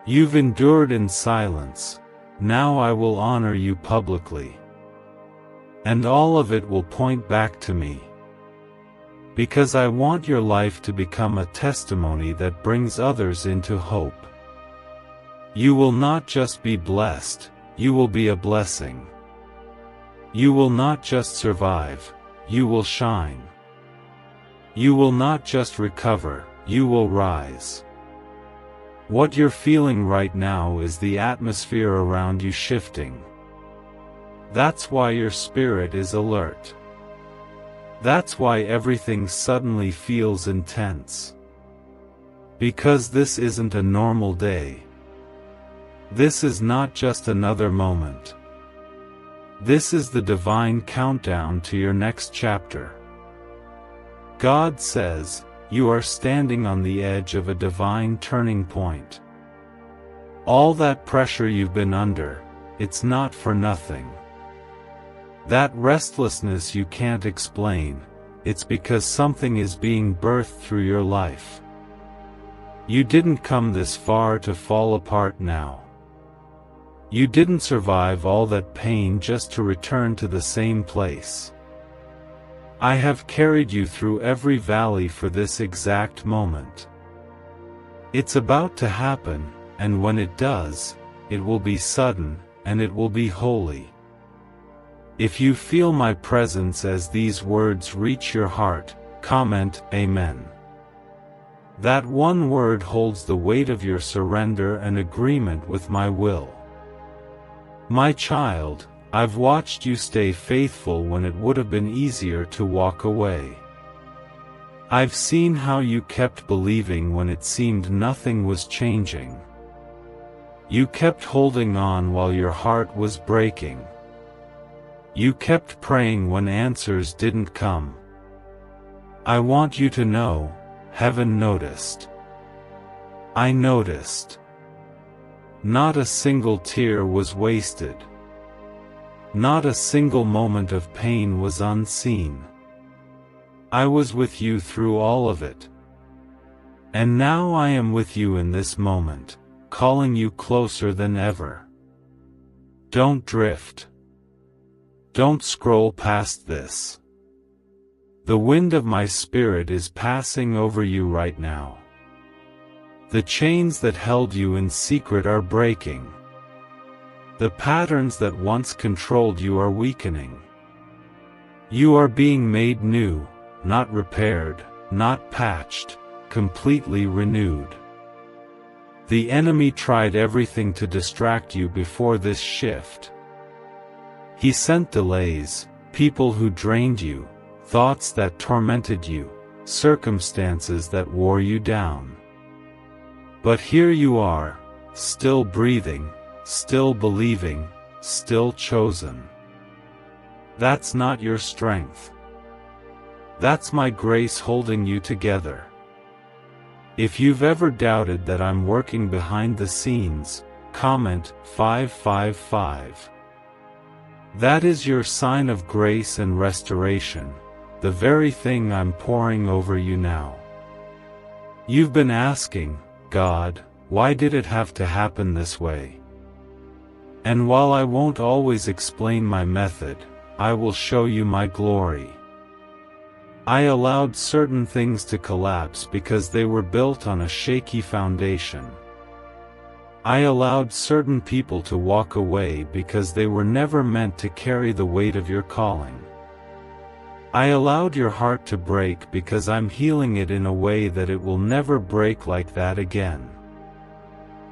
You've endured in silence, now I will honor you publicly. And all of it will point back to me. Because I want your life to become a testimony that brings others into hope. You will not just be blessed, you will be a blessing. You will not just survive, you will shine. You will not just recover, you will rise. What you're feeling right now is the atmosphere around you shifting. That's why your spirit is alert. That's why everything suddenly feels intense. Because this isn't a normal day. This is not just another moment. This is the divine countdown to your next chapter. God says, you are standing on the edge of a divine turning point. All that pressure you've been under, it's not for nothing. That restlessness you can't explain, it's because something is being birthed through your life. You didn't come this far to fall apart now. You didn't survive all that pain just to return to the same place. I have carried you through every valley for this exact moment. It's about to happen, and when it does, it will be sudden, and it will be holy. If you feel my presence as these words reach your heart, comment Amen. That one word holds the weight of your surrender and agreement with my will. My child, I've watched you stay faithful when it would have been easier to walk away. I've seen how you kept believing when it seemed nothing was changing. You kept holding on while your heart was breaking. You kept praying when answers didn't come. I want you to know, heaven noticed. I noticed. Not a single tear was wasted. Not a single moment of pain was unseen. I was with you through all of it. And now I am with you in this moment, calling you closer than ever. Don't drift. Don't scroll past this. The wind of my spirit is passing over you right now. The chains that held you in secret are breaking. The patterns that once controlled you are weakening. You are being made new, not repaired, not patched, completely renewed. The enemy tried everything to distract you before this shift. He sent delays, people who drained you, thoughts that tormented you, circumstances that wore you down. But here you are, still breathing, still believing, still chosen. That's not your strength. That's my grace holding you together. If you've ever doubted that I'm working behind the scenes, comment 555. That is your sign of grace and restoration, the very thing I'm pouring over you now. You've been asking, God, why did it have to happen this way? And while I won't always explain my method, I will show you my glory. I allowed certain things to collapse because they were built on a shaky foundation. I allowed certain people to walk away because they were never meant to carry the weight of your calling. I allowed your heart to break because I'm healing it in a way that it will never break like that again.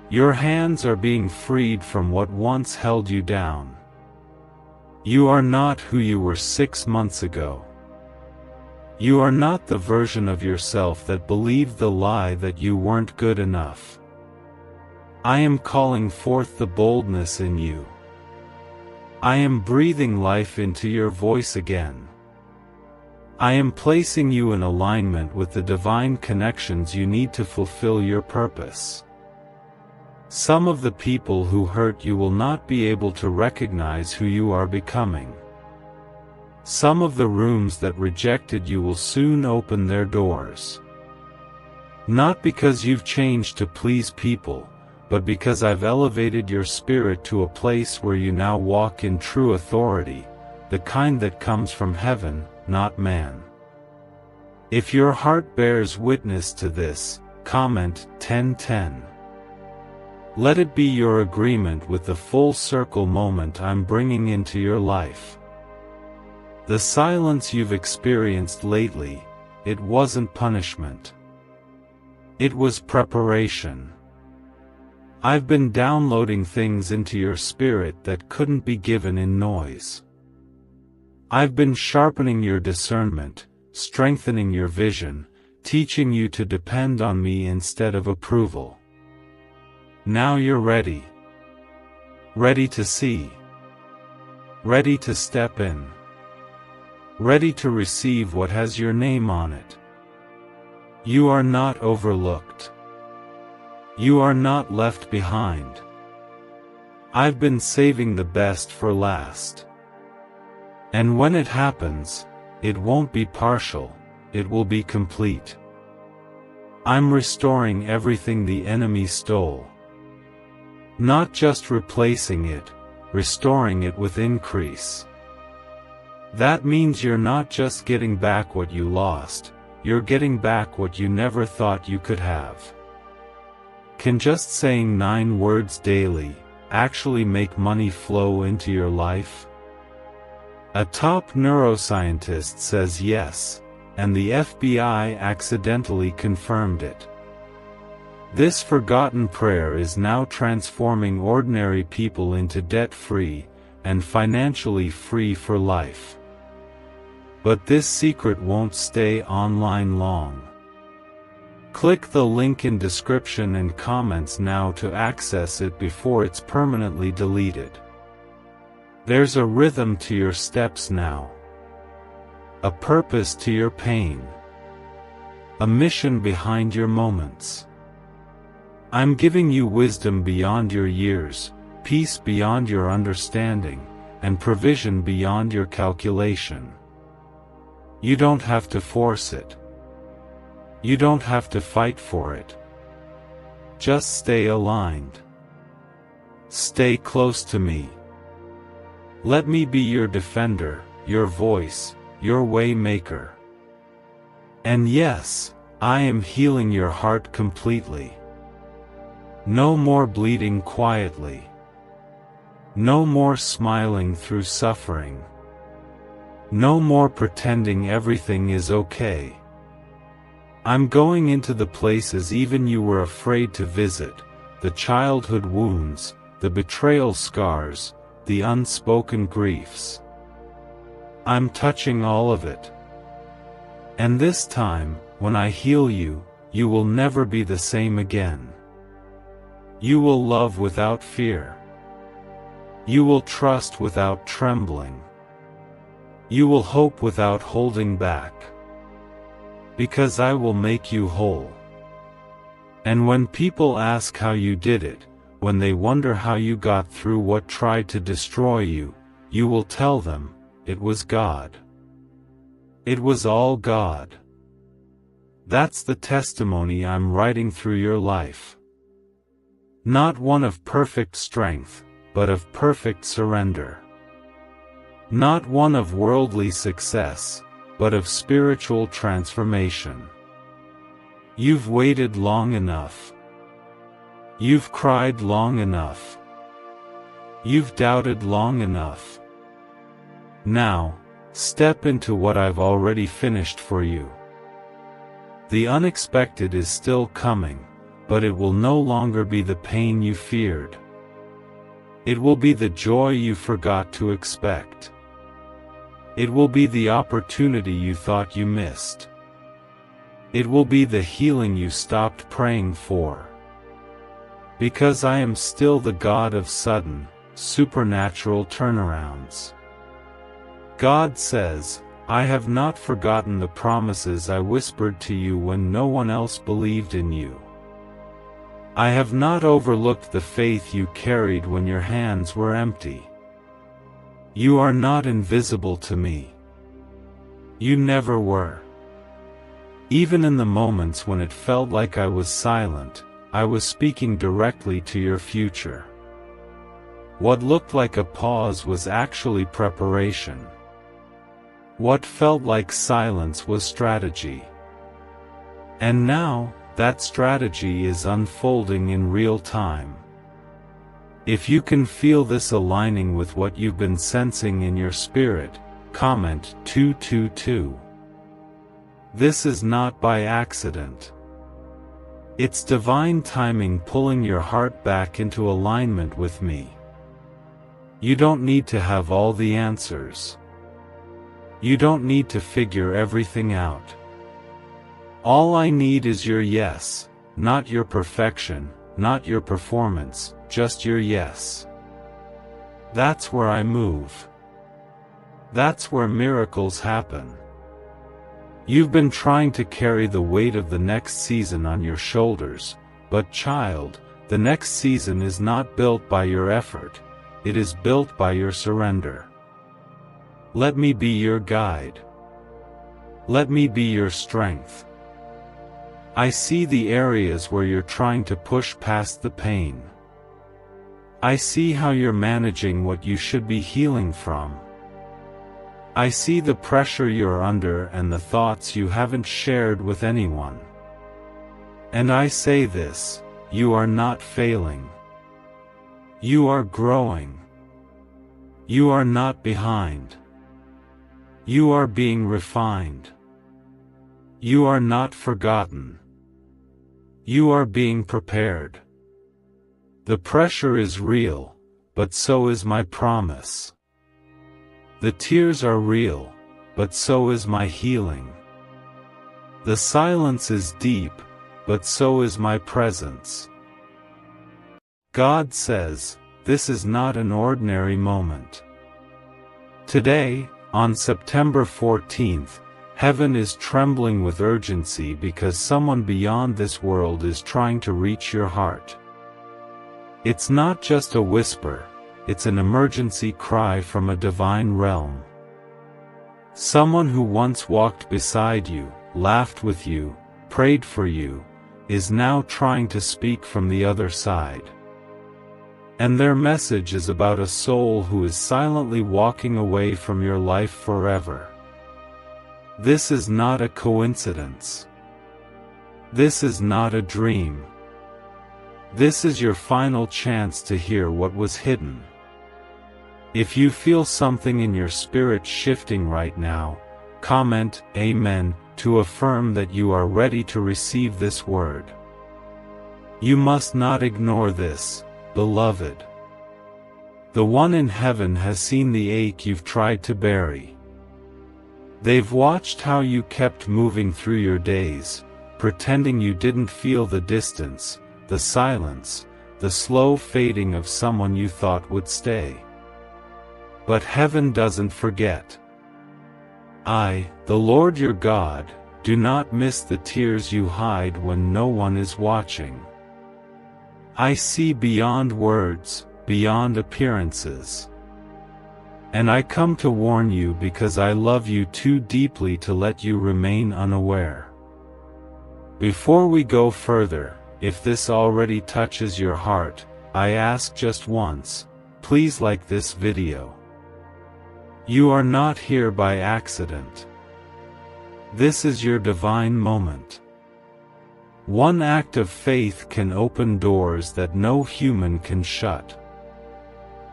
Your hands are being freed from what once held you down. You are not who you were 6 months ago. You are not the version of yourself that believed the lie that you weren't good enough. I am calling forth the boldness in you. I am breathing life into your voice again. I am placing you in alignment with the divine connections you need to fulfill your purpose. Some of the people who hurt you will not be able to recognize who you are becoming. Some of the rooms that rejected you will soon open their doors. Not because you've changed to please people, but because I've elevated your spirit to a place where you now walk in true authority, the kind that comes from heaven, not man. If your heart bears witness to this, comment 1010. Let it be your agreement with the full circle moment I'm bringing into your life. The silence you've experienced lately, it wasn't punishment. It was preparation. I've been downloading things into your spirit that couldn't be given in noise. I've been sharpening your discernment, strengthening your vision, teaching you to depend on me instead of approval. Now you're ready. Ready to see. Ready to step in. Ready to receive what has your name on it. You are not overlooked. You are not left behind. I've been saving the best for last. And when it happens, it won't be partial, it will be complete. I'm restoring everything the enemy stole. Not just replacing it, restoring it with increase. That means you're not just getting back what you lost, you're getting back what you never thought you could have. Can just saying 9 words daily actually make money flow into your life? A top neuroscientist says yes, and the FBI accidentally confirmed it. This forgotten prayer is now transforming ordinary people into debt-free and financially free for life. But this secret won't stay online long. Click the link in description and comments now to access it before it's permanently deleted. There's a rhythm to your steps now. A purpose to your pain. A mission behind your moments. I'm giving you wisdom beyond your years, peace beyond your understanding, and provision beyond your calculation. You don't have to force it. You don't have to fight for it. Just stay aligned. Stay close to me. Let me be your defender, your voice, your way maker. And yes, I am healing your heart completely. No more bleeding quietly. No more smiling through suffering. No more pretending everything is okay. I'm going into the places even you were afraid to visit, the childhood wounds, the betrayal scars, the unspoken griefs. I'm touching all of it. And this time, when I heal you, you will never be the same again. You will love without fear. You will trust without trembling. You will hope without holding back. Because I will make you whole. And when people ask how you did it, when they wonder how you got through what tried to destroy you, you will tell them, it was God. It was all God. That's the testimony I'm writing through your life. Not one of perfect strength, but of perfect surrender. Not one of worldly success, but of spiritual transformation. You've waited long enough. You've cried long enough. You've doubted long enough. Now, step into what I've already finished for you. The unexpected is still coming, but it will no longer be the pain you feared. It will be the joy you forgot to expect. It will be the opportunity you thought you missed. It will be the healing you stopped praying for. Because I am still the God of sudden, supernatural turnarounds. God says, I have not forgotten the promises I whispered to you when no one else believed in you. I have not overlooked the faith you carried when your hands were empty. You are not invisible to me. You never were. Even in the moments when it felt like I was silent, I was speaking directly to your future. What looked like a pause was actually preparation. What felt like silence was strategy. And now, that strategy is unfolding in real time. If you can feel this aligning with what you've been sensing in your spirit, comment 222. This is not by accident. It's divine timing pulling your heart back into alignment with me. You don't need to have all the answers. You don't need to figure everything out. All I need is your yes, not your perfection, not your performance, just your yes. That's where I move. That's where miracles happen. You've been trying to carry the weight of the next season on your shoulders, but child, the next season is not built by your effort, it is built by your surrender. Let me be your guide. Let me be your strength. I see the areas where you're trying to push past the pain. I see how you're managing what you should be healing from. I see the pressure you're under and the thoughts you haven't shared with anyone. And I say this, you are not failing. You are growing. You are not behind. You are being refined. You are not forgotten. You are being prepared. The pressure is real, but so is my promise. The tears are real, but so is my healing. The silence is deep, but so is my presence. God says, this is not an ordinary moment. Today, on September 14th, heaven is trembling with urgency because someone beyond this world is trying to reach your heart. It's not just a whisper, it's an emergency cry from a divine realm. Someone who once walked beside you, laughed with you, prayed for you, is now trying to speak from the other side. And their message is about a soul who is silently walking away from your life forever. This is not a coincidence. This is not a dream. This is your final chance to hear what was hidden. If you feel something in your spirit shifting right now, comment Amen to affirm that you are ready to receive this word. You must not ignore this, beloved. The one in heaven has seen the ache you've tried to bury. They've watched how you kept moving through your days, pretending you didn't feel the distance, the silence, the slow fading of someone you thought would stay. But heaven doesn't forget. I, the Lord your God, do not miss the tears you hide when no one is watching. I see beyond words, beyond appearances. And I come to warn you because I love you too deeply to let you remain unaware. Before we go further, if this already touches your heart, I ask just once, please like this video. You are not here by accident. This is your divine moment. One act of faith can open doors that no human can shut.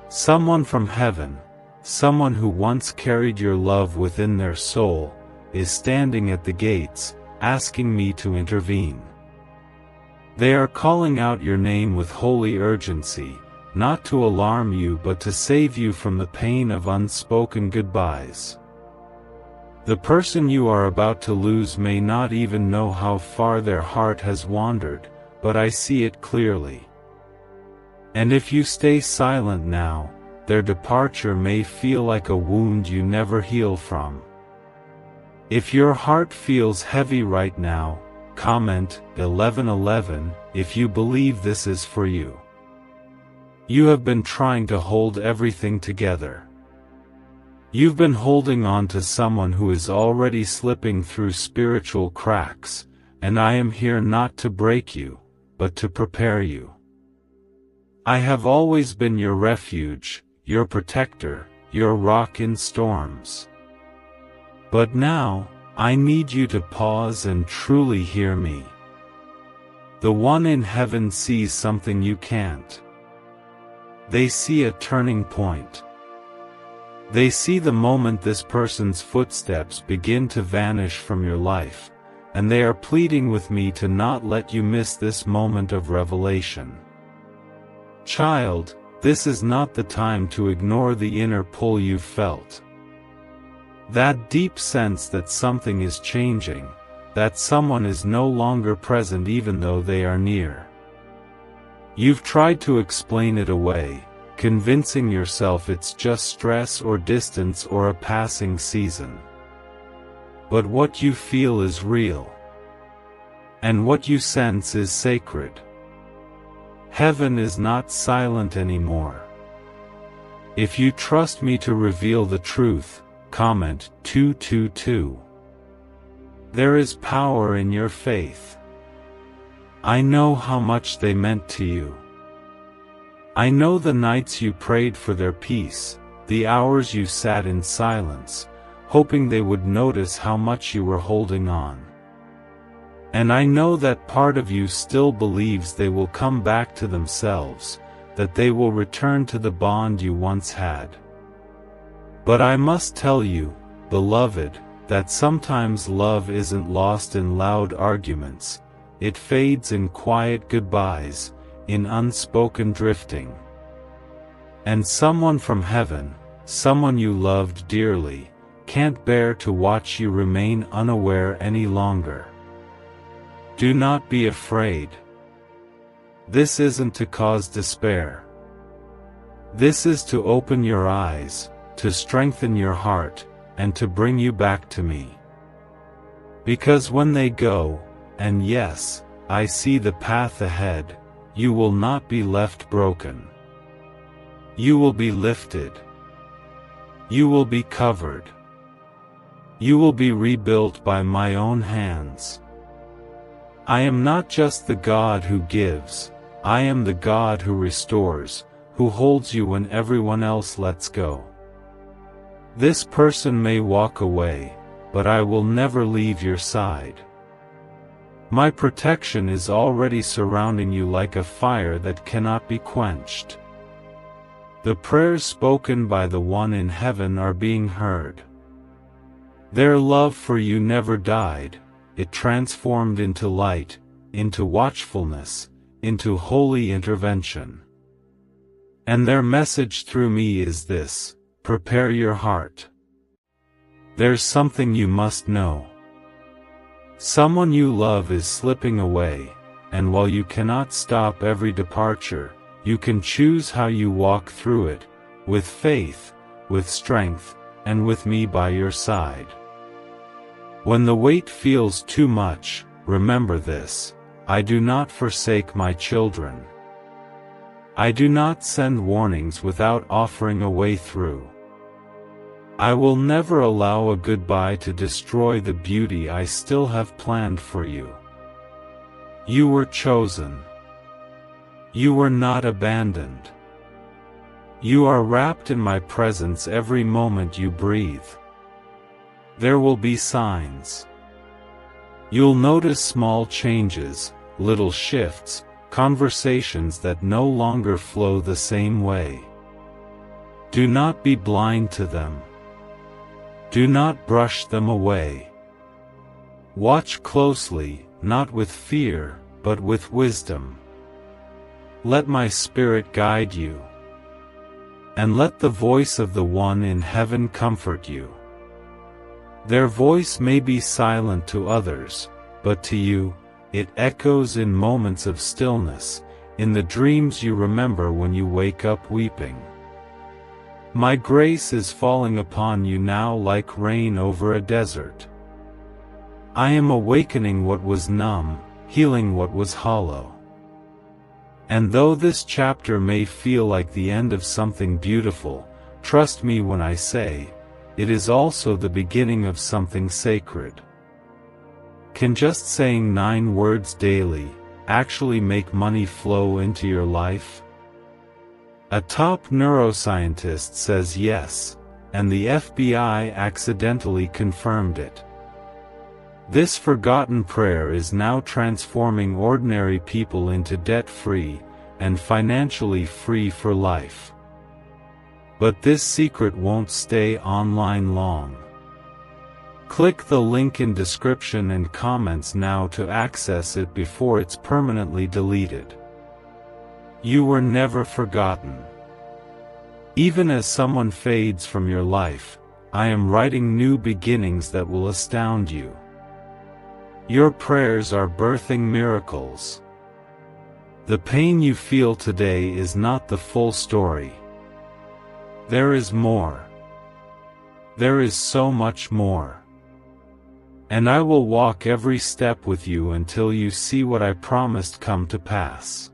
Someone from heaven, someone who once carried your love within their soul, is standing at the gates, asking me to intervene. They are calling out your name with holy urgency, not to alarm you but to save you from the pain of unspoken goodbyes. The person you are about to lose may not even know how far their heart has wandered, but I see it clearly. And if you stay silent now, their departure may feel like a wound you never heal from. If your heart feels heavy right now, comment 1111 if you believe this is for you. You have been trying to hold everything together. You've been holding on to someone who is already slipping through spiritual cracks, and I am here not to break you, but to prepare you. I have always been your refuge, your protector, your rock in storms. But now, I need you to pause and truly hear me. The one in heaven sees something you can't. They see a turning point. They see the moment this person's footsteps begin to vanish from your life, and they are pleading with me to not let you miss this moment of revelation. Child, this is not the time to ignore the inner pull you've felt. That deep sense that something is changing, that someone is no longer present even though they are near. You've tried to explain it away, convincing yourself it's just stress or distance or a passing season. But what you feel is real. And what you sense is sacred. Heaven is not silent anymore. If you trust me to reveal the truth, comment 222. There is power in your faith. I know how much they meant to you. I know the nights you prayed for their peace, the hours you sat in silence, hoping they would notice how much you were holding on. And I know that part of you still believes they will come back to themselves, that they will return to the bond you once had. But I must tell you, beloved, that sometimes love isn't lost in loud arguments, it fades in quiet goodbyes, in unspoken drifting. And someone from heaven, someone you loved dearly, can't bear to watch you remain unaware any longer. Do not be afraid. This isn't to cause despair. This is to open your eyes, to strengthen your heart, and to bring you back to me. Because when they go, and yes, I see the path ahead, you will not be left broken. You will be lifted. You will be covered. You will be rebuilt by my own hands. I am not just the God who gives, I am the God who restores, who holds you when everyone else lets go. This person may walk away, but I will never leave your side. My protection is already surrounding you like a fire that cannot be quenched. The prayers spoken by the one in heaven are being heard. Their love for you never died, it transformed into light, into watchfulness, into holy intervention. And their message through me is this: prepare your heart. There's something you must know. Someone you love is slipping away, and while you cannot stop every departure, you can choose how you walk through it, with faith, with strength, and with me by your side. When the weight feels too much, remember this: I do not forsake my children. I do not send warnings without offering a way through. I will never allow a goodbye to destroy the beauty I still have planned for you. You were chosen. You were not abandoned. You are wrapped in my presence every moment you breathe. There will be signs. You'll notice small changes, little shifts, conversations that no longer flow the same way. Do not be blind to them. Do not brush them away. Watch closely, not with fear, but with wisdom. Let my Spirit guide you. And let the voice of the one in heaven comfort you. Their voice may be silent to others, but to you, it echoes in moments of stillness, in the dreams you remember when you wake up weeping. My grace is falling upon you now like rain over a desert. I am awakening what was numb, healing what was hollow. And though this chapter may feel like the end of something beautiful, trust me when I say, it is also the beginning of something sacred. Can just saying 9 words daily actually make money flow into your life? A top neuroscientist says yes, and the FBI accidentally confirmed it. This forgotten prayer is now transforming ordinary people into debt-free and financially free for life. But this secret won't stay online long. Click the link in description and comments now to access it before it's permanently deleted. You were never forgotten. Even as someone fades from your life, I am writing new beginnings that will astound you. Your prayers are birthing miracles. The pain you feel today is not the full story. There is more. There is so much more. And I will walk every step with you until you see what I promised come to pass.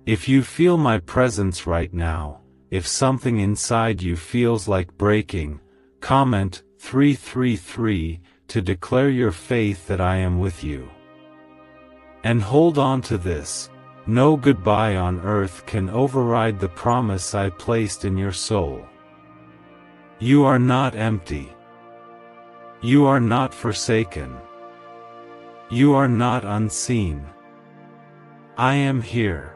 If you feel my presence right now, if something inside you feels like breaking, comment 333 to declare your faith that I am with you. And hold on to this: no goodbye on earth can override the promise I placed in your soul. You are not empty. You are not forsaken. You are not unseen. I am here.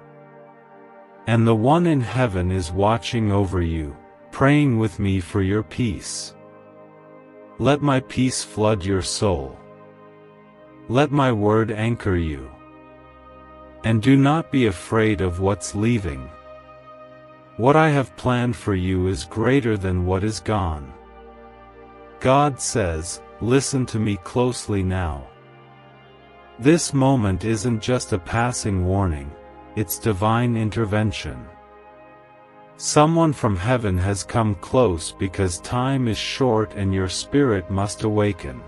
And the one in heaven is watching over you, praying with me for your peace. Let my peace flood your soul. Let my word anchor you. And do not be afraid of what's leaving. What I have planned for you is greater than what is gone. God says, listen to me closely now. This moment isn't just a passing warning, it's divine intervention. Someone from heaven has come close because time is short and your spirit must awaken.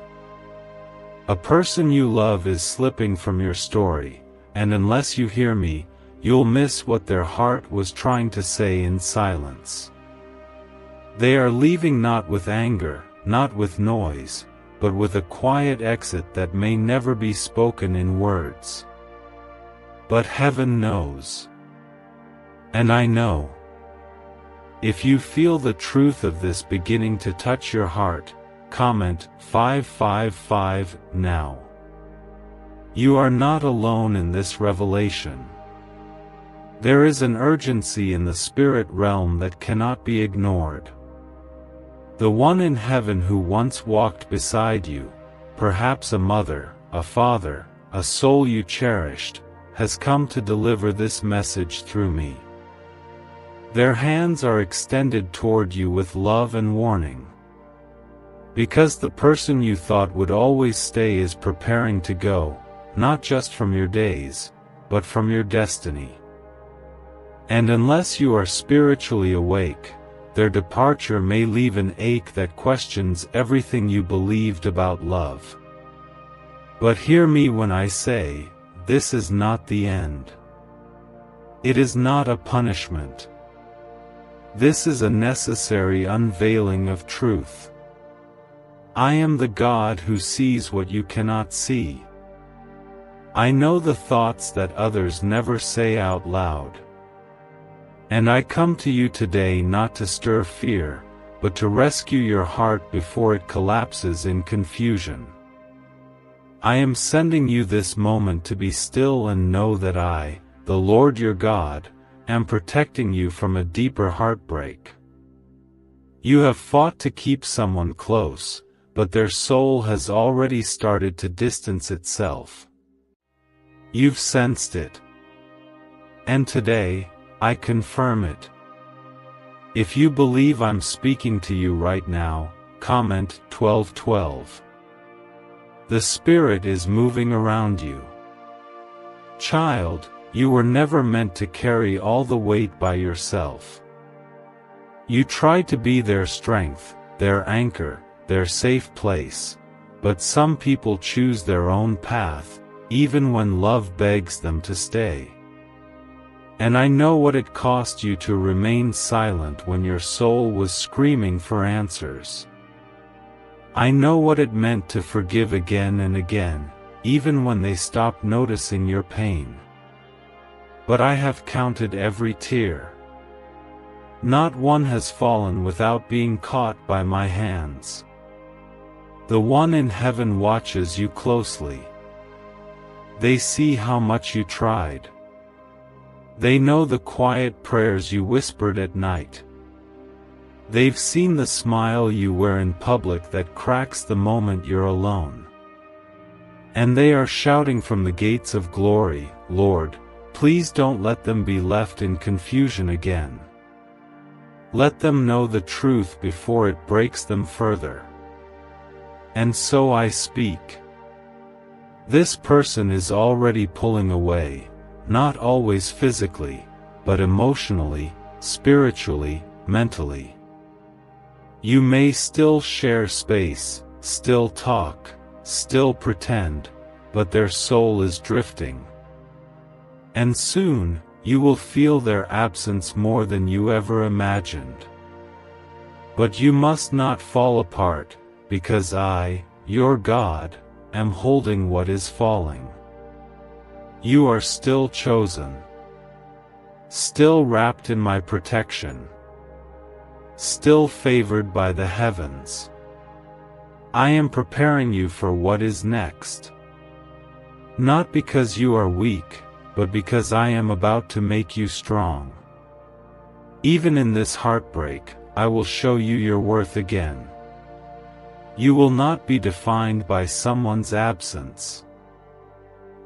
A person you love is slipping from your story, and unless you hear me, you'll miss what their heart was trying to say in silence. They are leaving not with anger, not with noise, but with a quiet exit that may never be spoken in words. But heaven knows. And I know. If you feel the truth of this beginning to touch your heart, comment 555 now. You are not alone in this revelation. There is an urgency in the spirit realm that cannot be ignored. The one in heaven who once walked beside you, perhaps a mother, a father, a soul you cherished, has come to deliver this message through me. Their hands are extended toward you with love and warning. Because the person you thought would always stay is preparing to go, not just from your days, but from your destiny. And unless you are spiritually awake, their departure may leave an ache that questions everything you believed about love. But hear me when I say, this is not the end. It is not a punishment. This is a necessary unveiling of truth. I am the God who sees what you cannot see. I know the thoughts that others never say out loud. And I come to you today not to stir fear, but to rescue your heart before it collapses in confusion. I am sending you this moment to be still and know that I, the Lord your God, am protecting you from a deeper heartbreak. You have fought to keep someone close, but their soul has already started to distance itself. You've sensed it. And today, I confirm it. If you believe I'm speaking to you right now, comment 1212. The Spirit is moving around you. Child, you were never meant to carry all the weight by yourself. You tried to be their strength, their anchor, their safe place, but some people choose their own path, even when love begs them to stay. And I know what it cost you to remain silent when your soul was screaming for answers. I know what it meant to forgive again and again, even when they stopped noticing your pain. But I have counted every tear. Not one has fallen without being caught by my hands. The one in heaven watches you closely. They see how much you tried. They know the quiet prayers you whispered at night. They've seen the smile you wear in public that cracks the moment you're alone. And they are shouting from the gates of glory, Lord, please don't let them be left in confusion again. Let them know the truth before it breaks them further. And so I speak. This person is already pulling away, not always physically, but emotionally, spiritually, mentally. You may still share space, still talk, still pretend, but their soul is drifting. And soon, you will feel their absence more than you ever imagined. But you must not fall apart, because I, your God, am holding what is falling. You are still chosen. Still wrapped in my protection. Still favored by the heavens. I am preparing you for what is next. Not because you are weak, but because I am about to make you strong. Even in this heartbreak, I will show you your worth again. You will not be defined by someone's absence.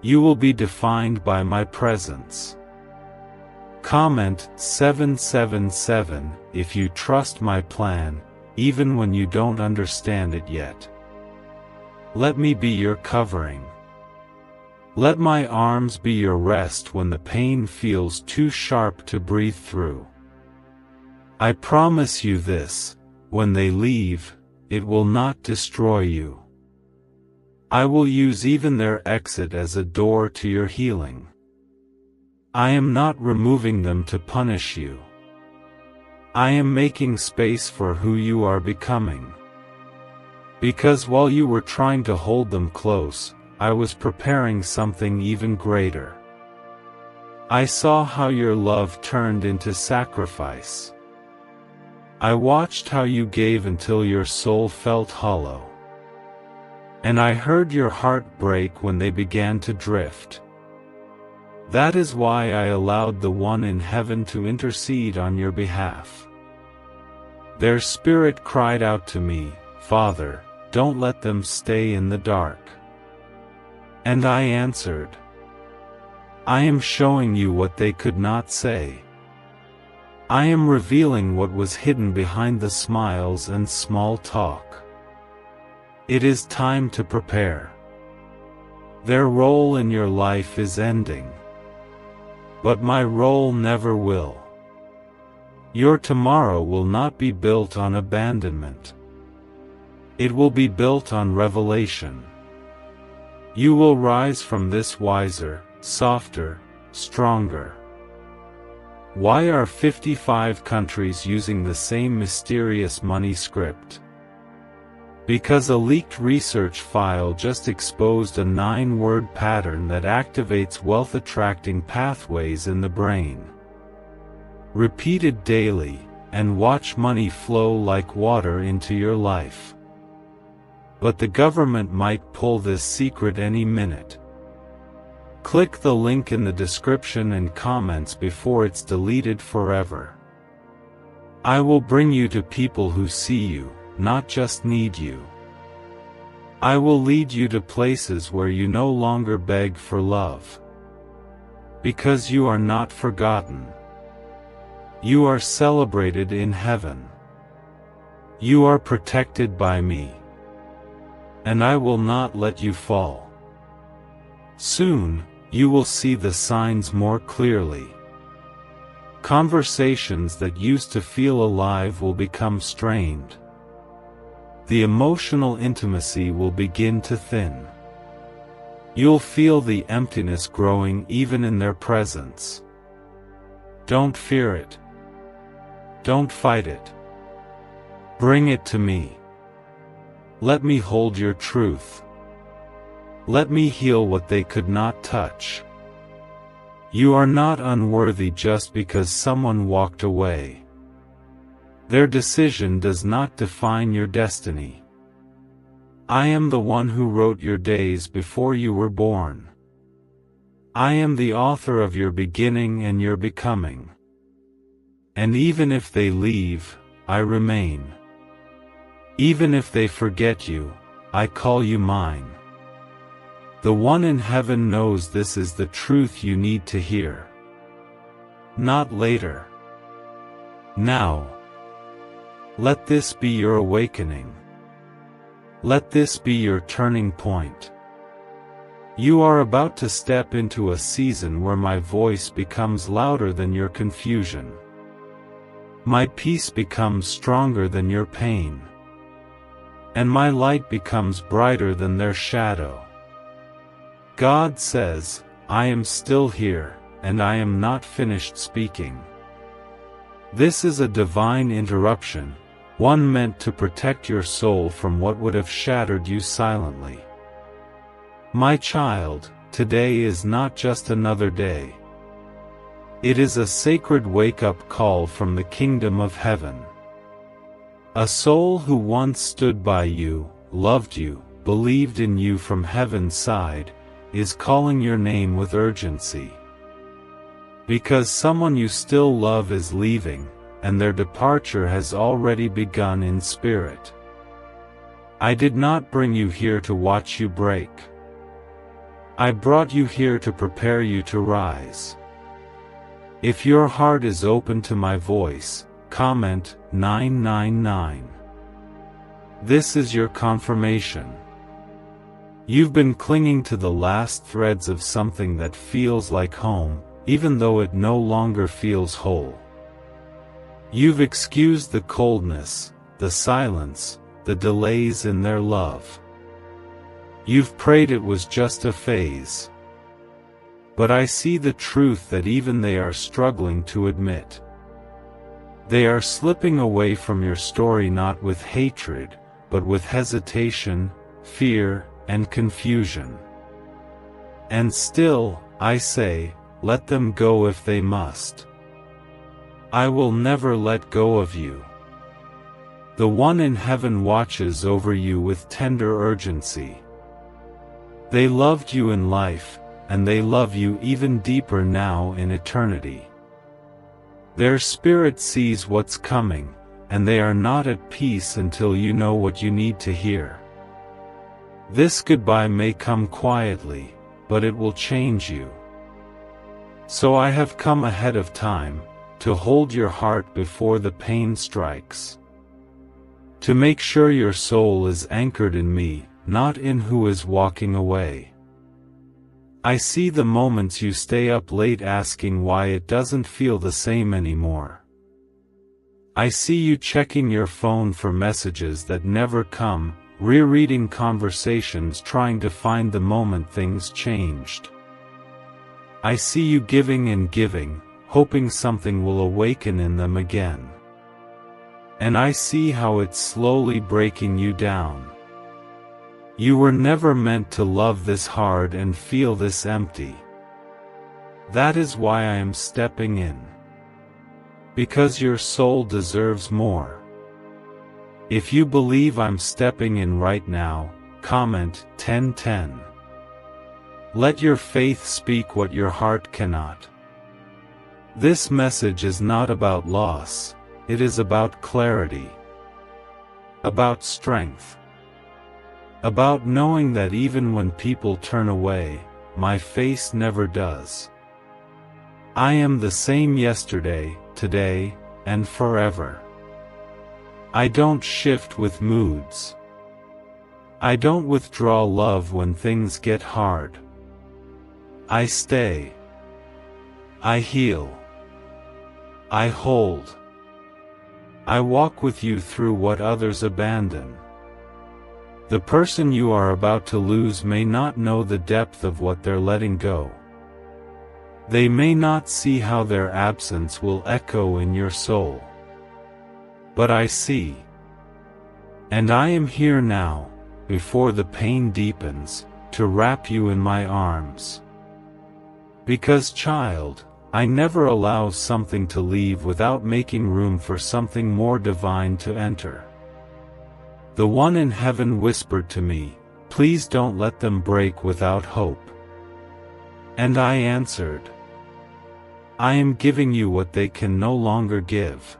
You will be defined by my presence. Comment 777 if you trust my plan, even when you don't understand it yet. Let me be your covering. Let my arms be your rest when the pain feels too sharp to breathe through. I promise you this, when they leave, it will not destroy you. I will use even their exit as a door to your healing. I am not removing them to punish you. I am making space for who you are becoming. Because while you were trying to hold them close, I was preparing something even greater. I saw how your love turned into sacrifice. I watched how you gave until your soul felt hollow. And I heard your heart break when they began to drift. That is why I allowed the one in heaven to intercede on your behalf. Their spirit cried out to me, Father, don't let them stay in the dark. And I answered, I am showing you what they could not say. I am revealing what was hidden behind the smiles and small talk. It is time to prepare. Their role in your life is ending. But my role never will. Your tomorrow will not be built on abandonment. It will be built on revelation. You will rise from this wiser, softer, stronger. Why are 55 countries using the same mysterious money script? Because a leaked research file just exposed a 9-word pattern that activates wealth-attracting pathways in the brain. Repeat it daily, and watch money flow like water into your life. But the government might pull this secret any minute. Click the link in the description and comments before it's deleted forever. I will bring you to people who see you, not just need you. I will lead you to places where you no longer beg for love. Because you are not forgotten. You are celebrated in heaven. You are protected by me. And I will not let you fall. Soon, you will see the signs more clearly. Conversations that used to feel alive will become strained. The emotional intimacy will begin to thin. You'll feel the emptiness growing even in their presence. Don't fear it. Don't fight it. Bring it to me. Let me hold your truth. Let me heal what they could not touch. You are not unworthy just because someone walked away. Their decision does not define your destiny. I am the one who wrote your days before you were born. I am the author of your beginning and your becoming. And even if they leave, I remain. Even if they forget you, I call you mine. The one in heaven knows this is the truth you need to hear. Not later. Now, Let this be your awakening. Let this be your turning point. You are about to step into a season where my voice becomes louder than your confusion. My peace becomes stronger than your pain. And my light becomes brighter than their shadow. God says, I am still here, and I am not finished speaking. This is a divine interruption, one meant to protect your soul from what would have shattered you silently. My child, today is not just another day. It is a sacred wake-up call from the kingdom of heaven. A soul who once stood by you, loved you, believed in you from heaven's side, is calling your name with urgency. Because someone you still love is leaving, and their departure has already begun in spirit. I did not bring you here to watch you break. I brought you here to prepare you to rise. If your heart is open to my voice, comment 999. This is your confirmation. You've been clinging to the last threads of something that feels like home, even though it no longer feels whole. You've excused the coldness, the silence, the delays in their love. You've prayed it was just a phase. But I see the truth that even they are struggling to admit. They are slipping away from your story not with hatred, but with hesitation, fear, and confusion. And still, I say, let them go if they must. I will never let go of you. The one in heaven watches over you with tender urgency. They loved you in life, and they love you even deeper now in eternity. Their spirit sees what's coming, and they are not at peace until you know what you need to hear. This goodbye may come quietly, but it will change you. So I have come ahead of time, to hold your heart before the pain strikes. To make sure your soul is anchored in me, not in who is walking away. I see the moments you stay up late asking why it doesn't feel the same anymore. I see you checking your phone for messages that never come, rereading conversations trying to find the moment things changed. I see you giving and giving, hoping something will awaken in them again. And I see how it's slowly breaking you down. You were never meant to love this hard and feel this empty. That is why I am stepping in. Because your soul deserves more. If you believe I'm stepping in right now, comment 1010. Let your faith speak what your heart cannot. This message is not about loss, it is about clarity. About strength. About knowing that even when people turn away, my face never does. I am the same yesterday, today, and forever. I don't shift with moods. I don't withdraw love when things get hard. I stay. I heal. I hold. I walk with you through what others abandon. The person you are about to lose may not know the depth of what they're letting go. They may not see how their absence will echo in your soul. But I see. And I am here now, before the pain deepens, to wrap you in my arms. Because, child, I never allow something to leave without making room for something more divine to enter. The one in heaven whispered to me, please don't let them break without hope. And I answered, I am giving you what they can no longer give.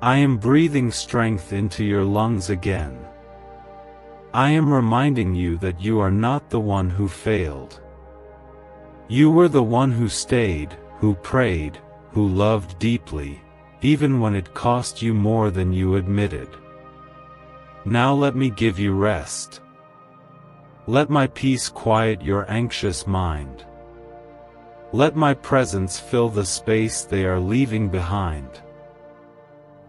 I am breathing strength into your lungs again. I am reminding you that you are not the one who failed. You were the one who stayed, who prayed, who loved deeply, even when it cost you more than you admitted. Now let me give you rest. Let my peace quiet your anxious mind. Let my presence fill the space they are leaving behind.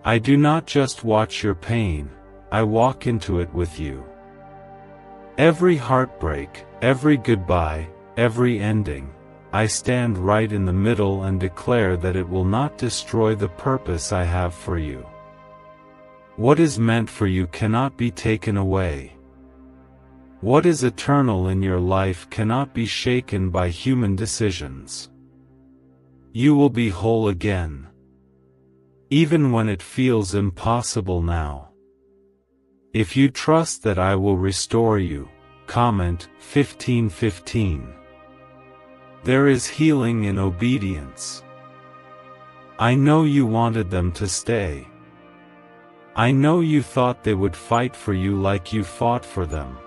I do not just watch your pain, I walk into it with you. Every heartbreak, every goodbye, every ending, I stand right in the middle and declare that it will not destroy the purpose I have for you. What is meant for you cannot be taken away. What is eternal in your life cannot be shaken by human decisions. You will be whole again, even when it feels impossible now. If you trust that I will restore you, comment 15:15. There is healing in obedience. I know you wanted them to stay. I know you thought they would fight for you like you fought for them.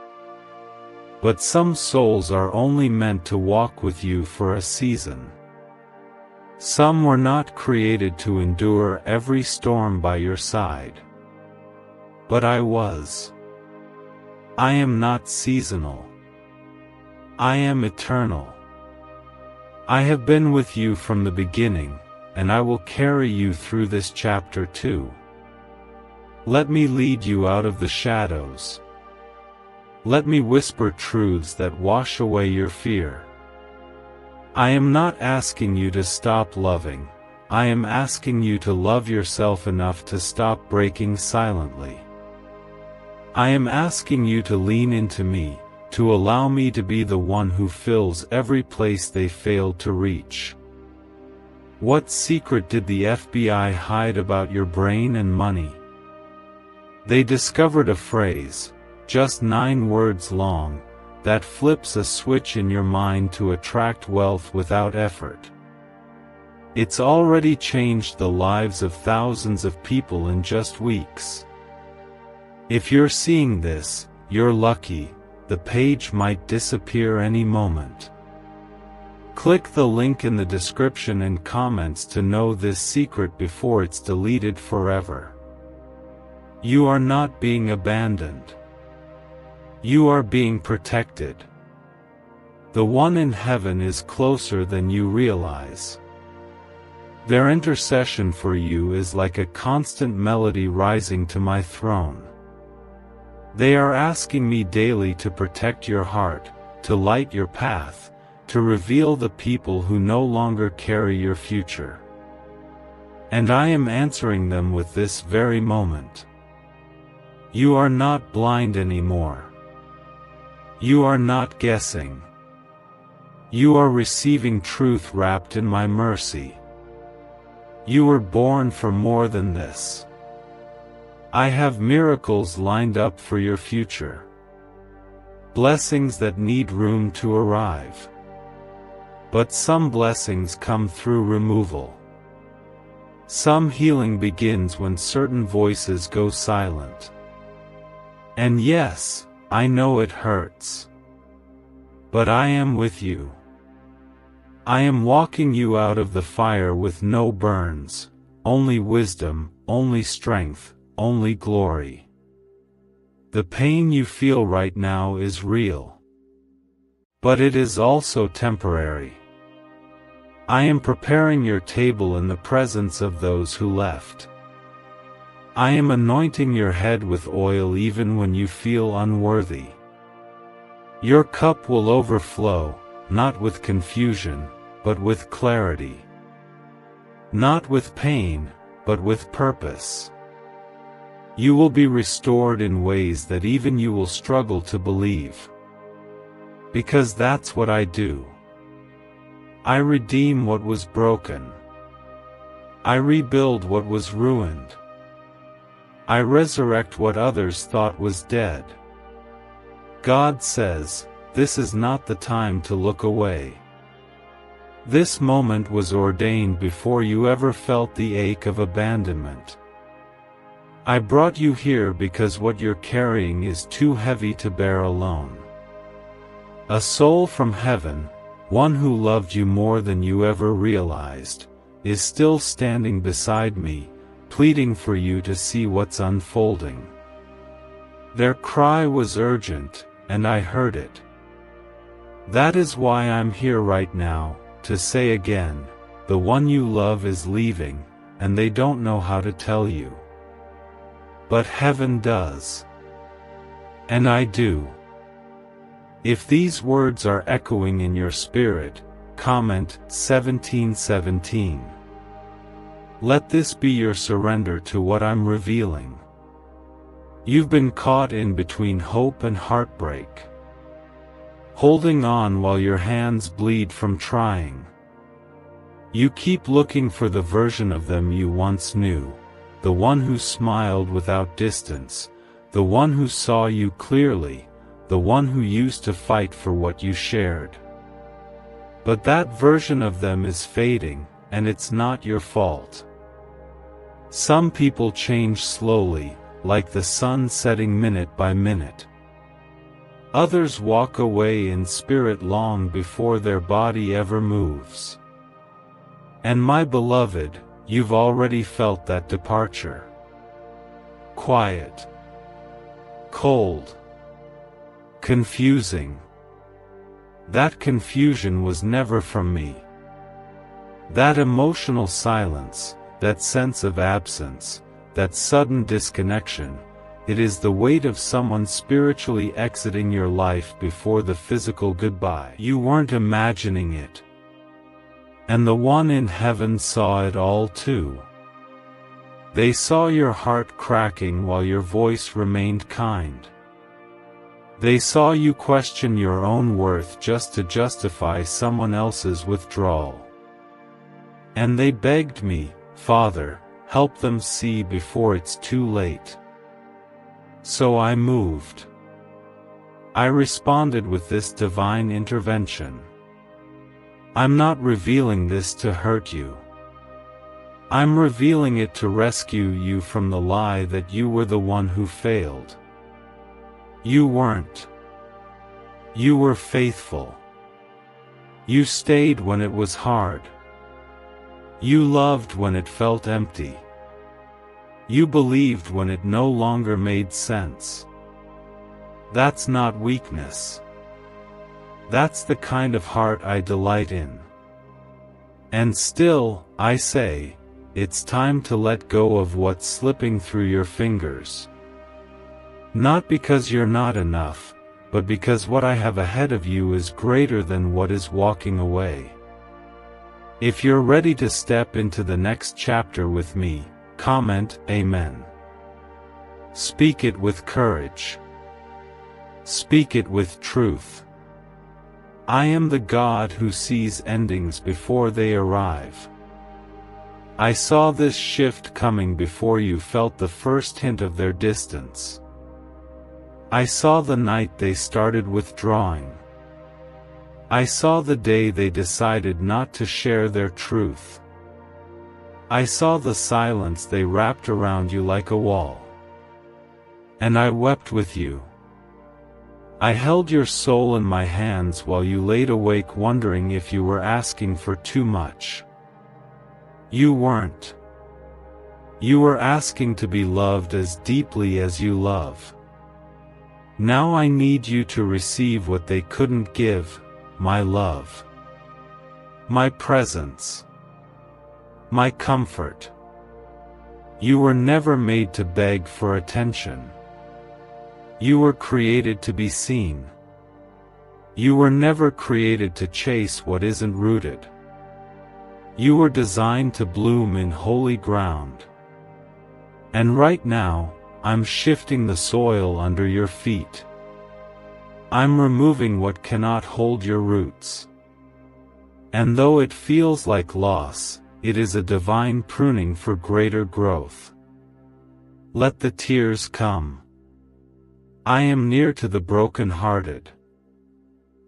But some souls are only meant to walk with you for a season. Some were not created to endure every storm by your side. But I was. I am not seasonal. I am eternal. I have been with you from the beginning, and I will carry you through this chapter too. Let me lead you out of the shadows. Let me whisper truths that wash away your fear. I am not asking you to stop loving, I am asking you to love yourself enough to stop breaking silently. I am asking you to lean into me, to allow me to be the one who fills every place they failed to reach. What secret did the FBI hide about your brain and money? They discovered a phrase, just 9 words long, that flips a switch in your mind to attract wealth without effort. It's already changed the lives of thousands of people in just weeks. If you're seeing this, you're lucky, the page might disappear any moment. Click the link in the description and comments to know this secret before it's deleted forever. You are not being abandoned. You are being protected. The one in heaven is closer than you realize. Their intercession for you is like a constant melody rising to my throne. They are asking me daily to protect your heart, to light your path, to reveal the people who no longer carry your future. And I am answering them with this very moment. You are not blind anymore. You are not guessing. You are receiving truth wrapped in my mercy. You were born for more than this. I have miracles lined up for your future. Blessings that need room to arrive. But some blessings come through removal. Some healing begins when certain voices go silent. And yes, I know it hurts. But I am with you. I am walking you out of the fire with no burns, only wisdom, only strength, only glory. The pain you feel right now is real. But it is also temporary. I am preparing your table in the presence of those who left. I am anointing your head with oil even when you feel unworthy. Your cup will overflow, not with confusion, but with clarity. Not with pain, but with purpose. You will be restored in ways that even you will struggle to believe. Because that's what I do. I redeem what was broken. I rebuild what was ruined. I resurrect what others thought was dead. God says, this is not the time to look away. This moment was ordained before you ever felt the ache of abandonment. I brought you here because what you're carrying is too heavy to bear alone. A soul from heaven, one who loved you more than you ever realized, is still standing beside me, pleading for you to see what's unfolding. Their cry was urgent, and I heard it. That is why I'm here right now, to say again, the one you love is leaving, and they don't know how to tell you. But heaven does. And I do. If these words are echoing in your spirit, comment 1717. Let this be your surrender to what I'm revealing. You've been caught in between hope and heartbreak, holding on while your hands bleed from trying. You keep looking for the version of them you once knew, the one who smiled without distance, the one who saw you clearly, the one who used to fight for what you shared. But that version of them is fading, and it's not your fault. Some people change slowly, like the sun setting minute by minute. Others walk away in spirit long before their body ever moves. And my beloved, you've already felt that departure. Quiet. Cold. Confusing. That confusion was never from me. That emotional silence, that sense of absence, that sudden disconnection, it is the weight of someone spiritually exiting your life before the physical goodbye. You weren't imagining it. And the one in heaven saw it all too. They saw your heart cracking while your voice remained kind. They saw you question your own worth just to justify someone else's withdrawal. And they begged me, Father, help them see before it's too late. So I moved. I responded with this divine intervention. I'm not revealing this to hurt you. I'm revealing it to rescue you from the lie that you were the one who failed. You weren't. You were faithful. You stayed when it was hard. You loved when it felt empty. You believed when it no longer made sense. That's not weakness. That's the kind of heart I delight in. And still, I say, it's time to let go of what's slipping through your fingers. Not because you're not enough, but because what I have ahead of you is greater than what is walking away. If you're ready to step into the next chapter with me, comment Amen. Speak it with courage. Speak it with truth. I am the God who sees endings before they arrive. I saw this shift coming before you felt the first hint of their distance. I saw the night they started withdrawing. I saw the day they decided not to share their truth. I saw the silence they wrapped around you like a wall. And I wept with you. I held your soul in my hands while you laid awake wondering if you were asking for too much. You weren't. You were asking to be loved as deeply as you love. Now I need you to receive what they couldn't give, my love. My presence. My comfort. You were never made to beg for attention. You were created to be seen. You were never created to chase what isn't rooted. You were designed to bloom in holy ground. And right now, I'm shifting the soil under your feet. I'm removing what cannot hold your roots. And though it feels like loss, it is a divine pruning for greater growth. Let the tears come. I am near to the broken-hearted.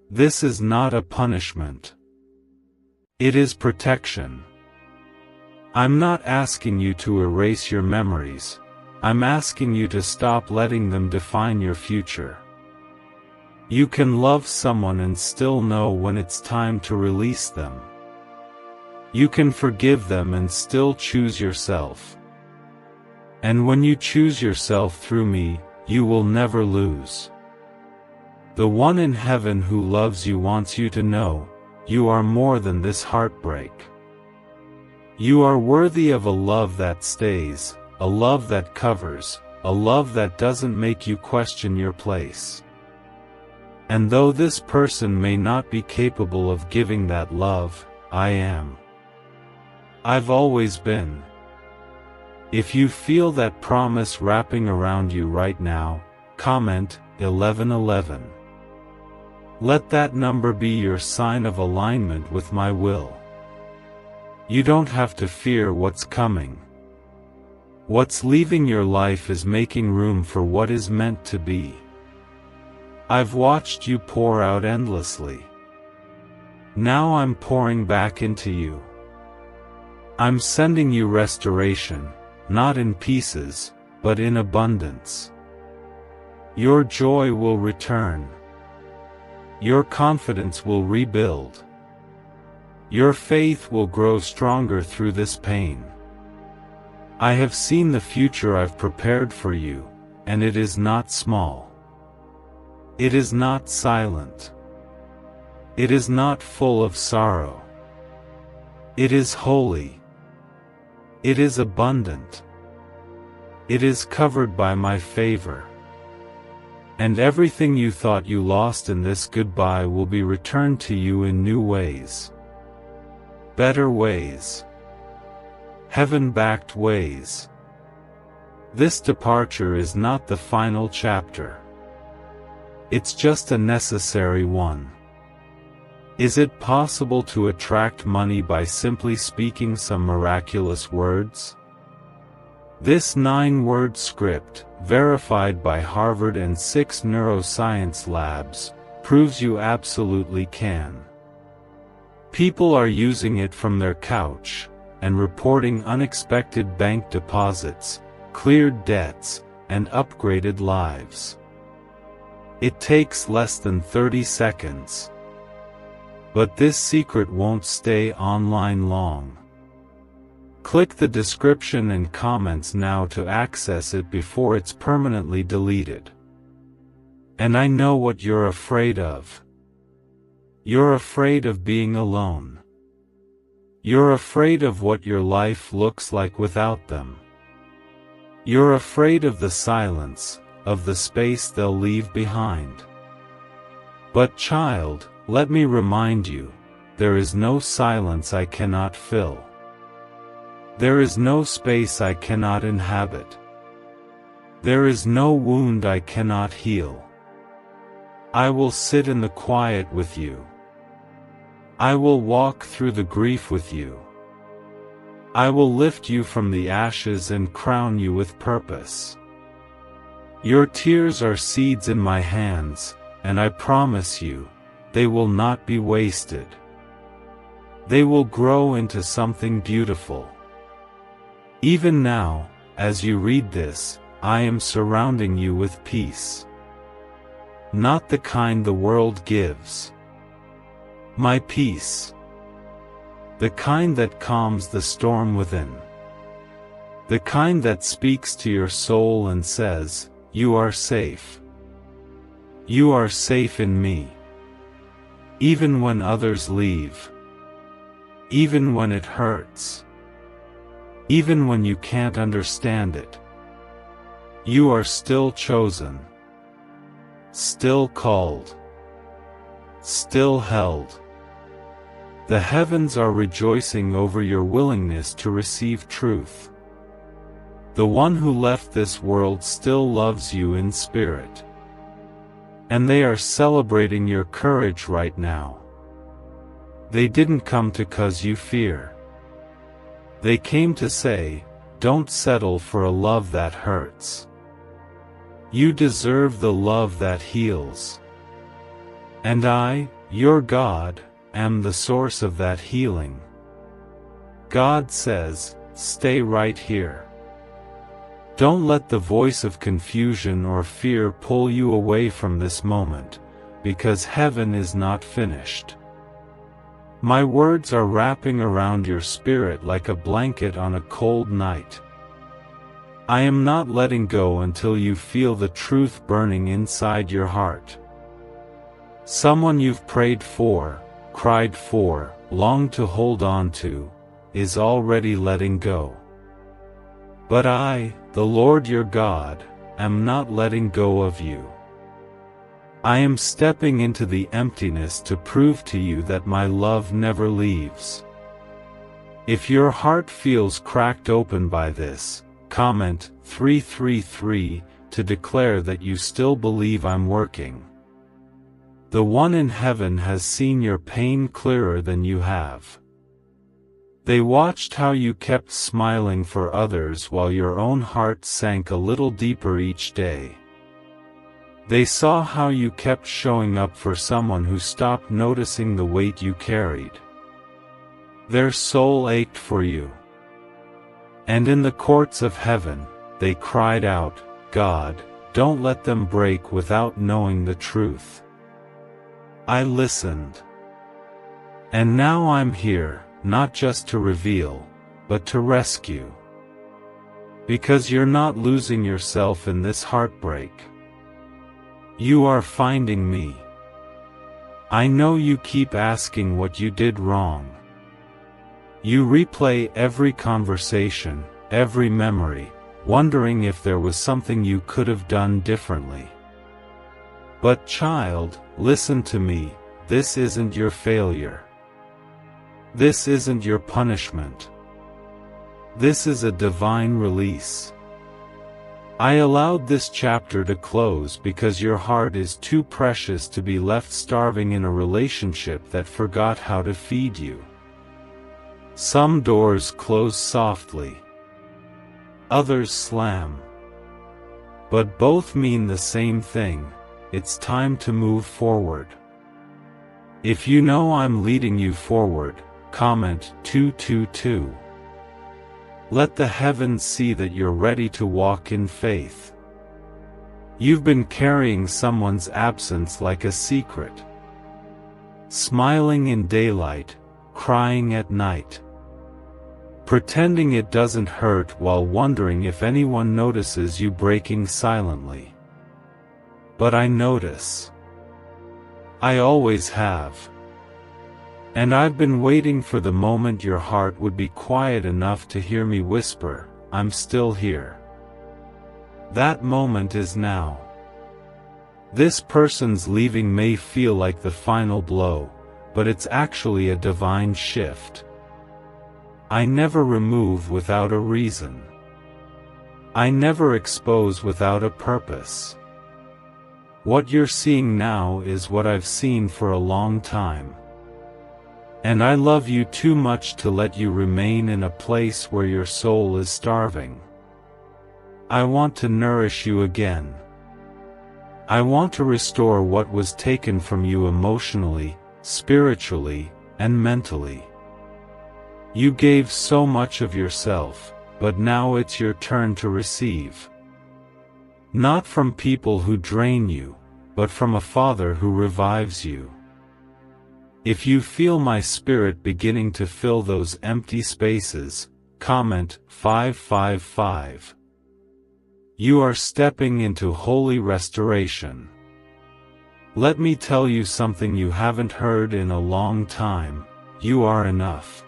This is not a punishment. It is protection. I'm not asking you to erase your memories. I'm asking you to stop letting them define your future. You can love someone and still know when it's time to release them. You can forgive them and still choose yourself. And when you choose yourself through me, you will never lose. The one in heaven who loves you wants you to know, you are more than this heartbreak. You are worthy of a love that stays, a love that covers, a love that doesn't make you question your place. And though this person may not be capable of giving that love, I am. I've always been. If you feel that promise wrapping around you right now, comment 1111. Let that number be your sign of alignment with my will. You don't have to fear what's coming. What's leaving your life is making room for what is meant to be. I've watched you pour out endlessly. Now I'm pouring back into you. I'm sending you restoration, not in pieces, but in abundance. Your joy will return. Your confidence will rebuild. Your faith will grow stronger through this pain. I have seen the future I've prepared for you, and it is not small. It is not silent. It is not full of sorrow. It is holy. It is abundant. It is covered by my favor. And everything you thought you lost in this goodbye will be returned to you in new ways. Better ways. Heaven-backed ways. This departure is not the final chapter. It's just a necessary one. Is it possible to attract money by simply speaking some miraculous words? This 9-word script, verified by Harvard and 6 neuroscience labs, proves you absolutely can. People are using it from their couch, and reporting unexpected bank deposits, cleared debts, and upgraded lives. It takes less than 30 seconds. But this secret won't stay online long. Click the description and comments now to access it before it's permanently deleted. And I know what you're afraid of. You're afraid of being alone. You're afraid of what your life looks like without them. You're afraid of the silence, of the space they'll leave behind. But child, let me remind you, there is no silence I cannot fill. There is no space I cannot inhabit. There is no wound I cannot heal. I will sit in the quiet with you. I will walk through the grief with you. I will lift you from the ashes and crown you with purpose. Your tears are seeds in my hands, and I promise you, they will not be wasted. They will grow into something beautiful. Even now, as you read this, I am surrounding you with peace. Not the kind the world gives. My peace. The kind that calms the storm within. The kind that speaks to your soul and says, you are safe. You are safe in me. Even when others leave. Even when it hurts. Even when you can't understand it. You are still chosen. Still called. Still held. The heavens are rejoicing over your willingness to receive truth. The one who left this world still loves you in spirit. And they are celebrating your courage right now. They didn't come to cause you fear. They came to say, don't settle for a love that hurts. You deserve the love that heals. And I, your God, am the source of that healing. God says, stay right here. Don't let the voice of confusion or fear pull you away from this moment, because heaven is not finished. My words are wrapping around your spirit like a blanket on a cold night. I am not letting go until you feel the truth burning inside your heart. Someone you've prayed for, cried for, longed to hold on to, is already letting go. But I, the Lord your God, am not letting go of you. I am stepping into the emptiness to prove to you that my love never leaves. If your heart feels cracked open by this, comment 333 to declare that you still believe I'm working. The one in heaven has seen your pain clearer than you have. They watched how you kept smiling for others while your own heart sank a little deeper each day. They saw how you kept showing up for someone who stopped noticing the weight you carried. Their soul ached for you. And in the courts of heaven, they cried out, God, don't let them break without knowing the truth. I listened. And now I'm here, not just to reveal, but to rescue. Because you're not losing yourself in this heartbreak. You are finding me. I know you keep asking what you did wrong. You replay every conversation, every memory, wondering if there was something you could have done differently. But child, listen to me, this isn't your failure. This isn't your punishment. This is a divine release. I allowed this chapter to close because your heart is too precious to be left starving in a relationship that forgot how to feed you. Some doors close softly. Others slam. But both mean the same thing, it's time to move forward. If you know I'm leading you forward, comment 222. Let the heavens see that you're ready to walk in faith. You've been carrying someone's absence like a secret. Smiling in daylight, crying at night. Pretending it doesn't hurt while wondering if anyone notices you breaking silently. But I notice. I always have. And I've been waiting for the moment your heart would be quiet enough to hear me whisper, I'm still here. That moment is now. This person's leaving may feel like the final blow, but it's actually a divine shift. I never remove without a reason. I never expose without a purpose. What you're seeing now is what I've seen for a long time. And I love you too much to let you remain in a place where your soul is starving. I want to nourish you again. I want to restore what was taken from you emotionally, spiritually, and mentally. You gave so much of yourself, but now it's your turn to receive. Not from people who drain you, but from a Father who revives you. If you feel my spirit beginning to fill those empty spaces, comment 555. You are stepping into holy restoration. Let me tell you something you haven't heard in a long time, you are enough.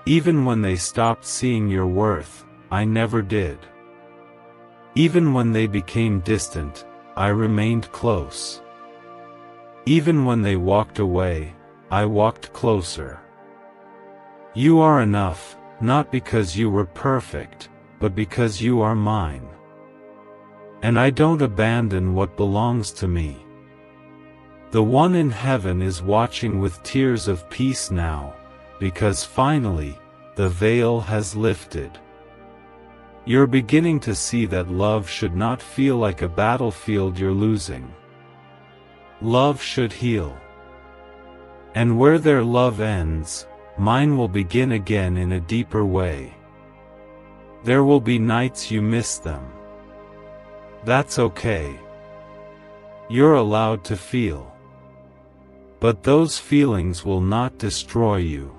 Even when they stopped seeing your worth, I never did. Even when they became distant, I remained close. Even when they walked away, I walked closer. You are enough, not because you were perfect, but because you are mine. And I don't abandon what belongs to me. The one in heaven is watching with tears of peace now, because finally, the veil has lifted. You're beginning to see that love should not feel like a battlefield you're losing. Love should heal. And where their love ends, mine will begin again in a deeper way. There will be nights you miss them. That's okay. You're allowed to feel. But those feelings will not destroy you.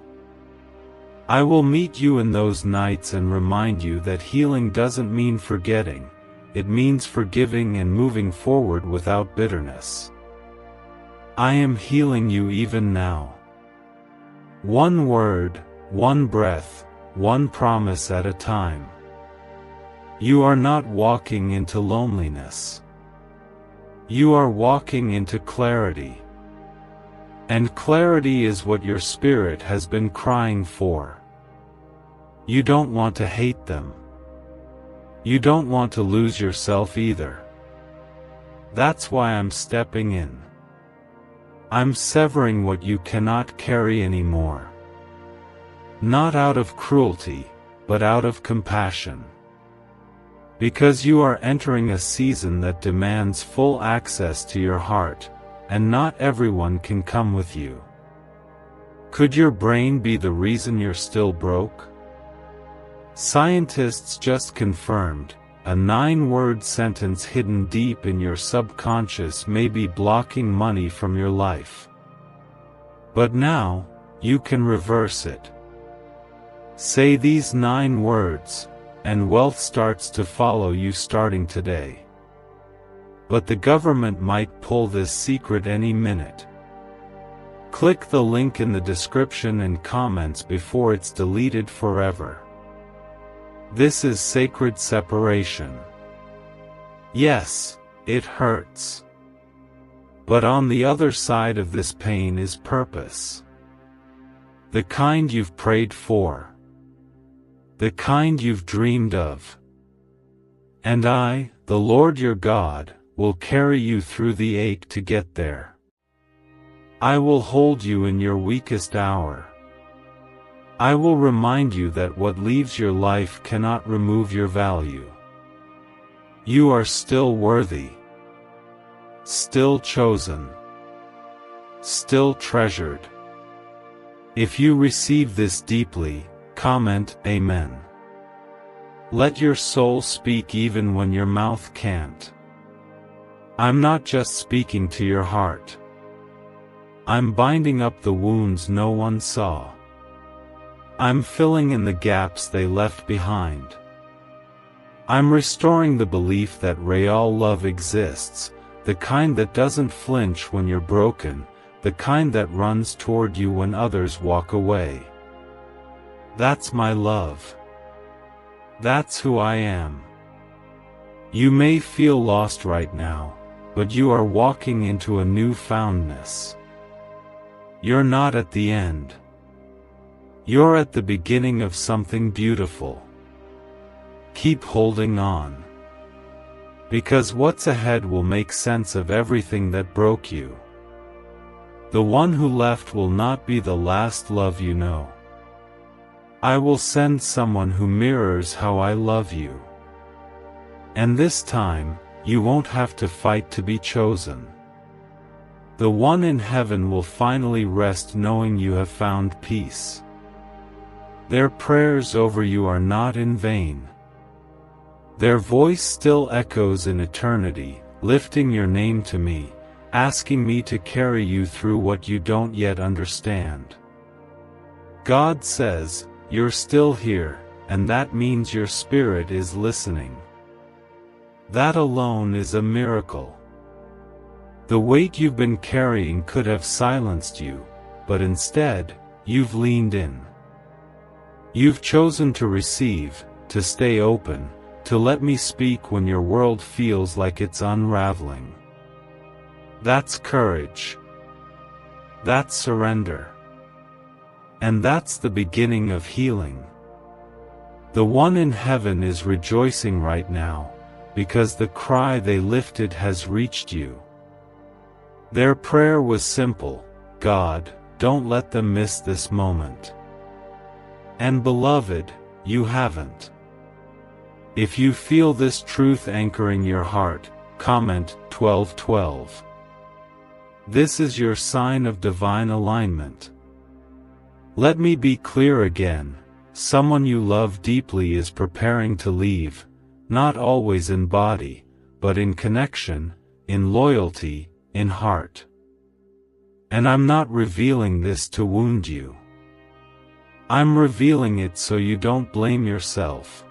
I will meet you in those nights and remind you that healing doesn't mean forgetting, it means forgiving and moving forward without bitterness. I am healing you even now. One word, one breath, one promise at a time. You are not walking into loneliness. You are walking into clarity. And clarity is what your spirit has been crying for. You don't want to hate them. You don't want to lose yourself either. That's why I'm stepping in. I'm severing what you cannot carry anymore. Not out of cruelty, but out of compassion. Because you are entering a season that demands full access to your heart, and not everyone can come with you. Could your brain be the reason you're still broke? Scientists just confirmed, a 9-word sentence hidden deep in your subconscious may be blocking money from your life. But now, you can reverse it. Say these 9 words, and wealth starts to follow you starting today. But the government might pull this secret any minute. Click the link in the description and comments before it's deleted forever. This is sacred separation. Yes, it hurts. But on the other side of this pain is purpose. The kind you've prayed for. The kind you've dreamed of. And I, the Lord your God, will carry you through the ache to get there. I will hold you in your weakest hour. I will remind you that what leaves your life cannot remove your value. You are still worthy. Still chosen. Still treasured. If you receive this deeply, comment Amen. Let your soul speak even when your mouth can't. I'm not just speaking to your heart. I'm binding up the wounds no one saw. I'm filling in the gaps they left behind. I'm restoring the belief that real love exists, the kind that doesn't flinch when you're broken, the kind that runs toward you when others walk away. That's my love. That's who I am. You may feel lost right now, but you are walking into a new foundness. You're not at the end. You're at the beginning of something beautiful. Keep holding on. Because what's ahead will make sense of everything that broke you. The one who left will not be the last love you know. I will send someone who mirrors how I love you. And this time, you won't have to fight to be chosen. The one in heaven will finally rest knowing you have found peace. Their prayers over you are not in vain. Their voice still echoes in eternity, lifting your name to me, asking me to carry you through what you don't yet understand. God says, you're still here, and that means your spirit is listening. That alone is a miracle. The weight you've been carrying could have silenced you, but instead, you've leaned in. You've chosen to receive, to stay open, to let me speak when your world feels like it's unraveling. That's courage. That's surrender. And that's the beginning of healing. The one in heaven is rejoicing right now, because the cry they lifted has reached you. Their prayer was simple, God, don't let them miss this moment. And beloved, you haven't. If you feel this truth anchoring your heart, comment 1212. This is your sign of divine alignment. Let me be clear again, someone you love deeply is preparing to leave, not always in body, but in connection, in loyalty, in heart. And I'm not revealing this to wound you. I'm revealing it so you don't blame yourself.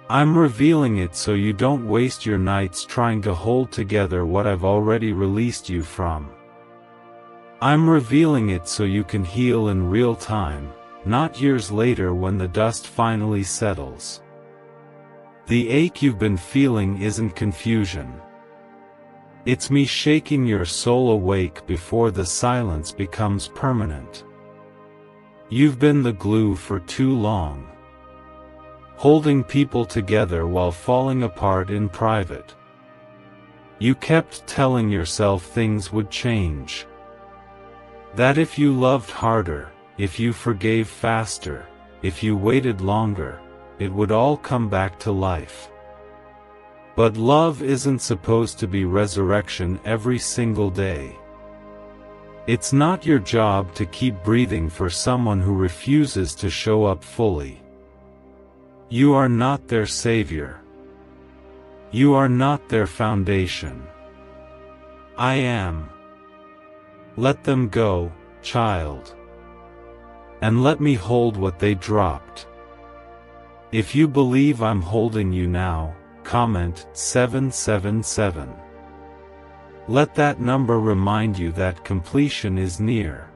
I'm revealing it so you don't waste your nights trying to hold together what I've already released you from. I'm revealing it so you can heal in real time, not years later when the dust finally settles. The ache you've been feeling isn't confusion. It's me shaking your soul awake before the silence becomes permanent. You've been the glue for too long, holding people together while falling apart in private. You kept telling yourself things would change. That if you loved harder, if you forgave faster, if you waited longer, it would all come back to life. But love isn't supposed to be resurrection every single day. It's not your job to keep breathing for someone who refuses to show up fully. You are not their savior. You are not their foundation. I am. Let them go, child. And let me hold what they dropped. If you believe I'm holding you now, comment 777. Let that number remind you that completion is near.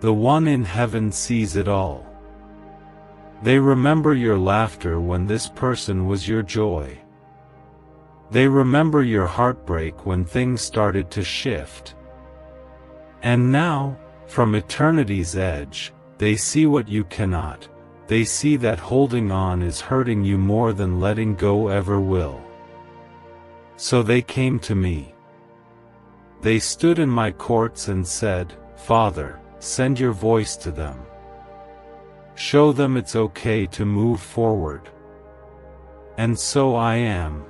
The one in heaven sees it all. They remember your laughter when this person was your joy. They remember your heartbreak when things started to shift. And now, from eternity's edge, they see what you cannot. They see that holding on is hurting you more than letting go ever will. So they came to me. They stood in my courts and said, Father, send your voice to them. Show them it's okay to move forward. And so I am.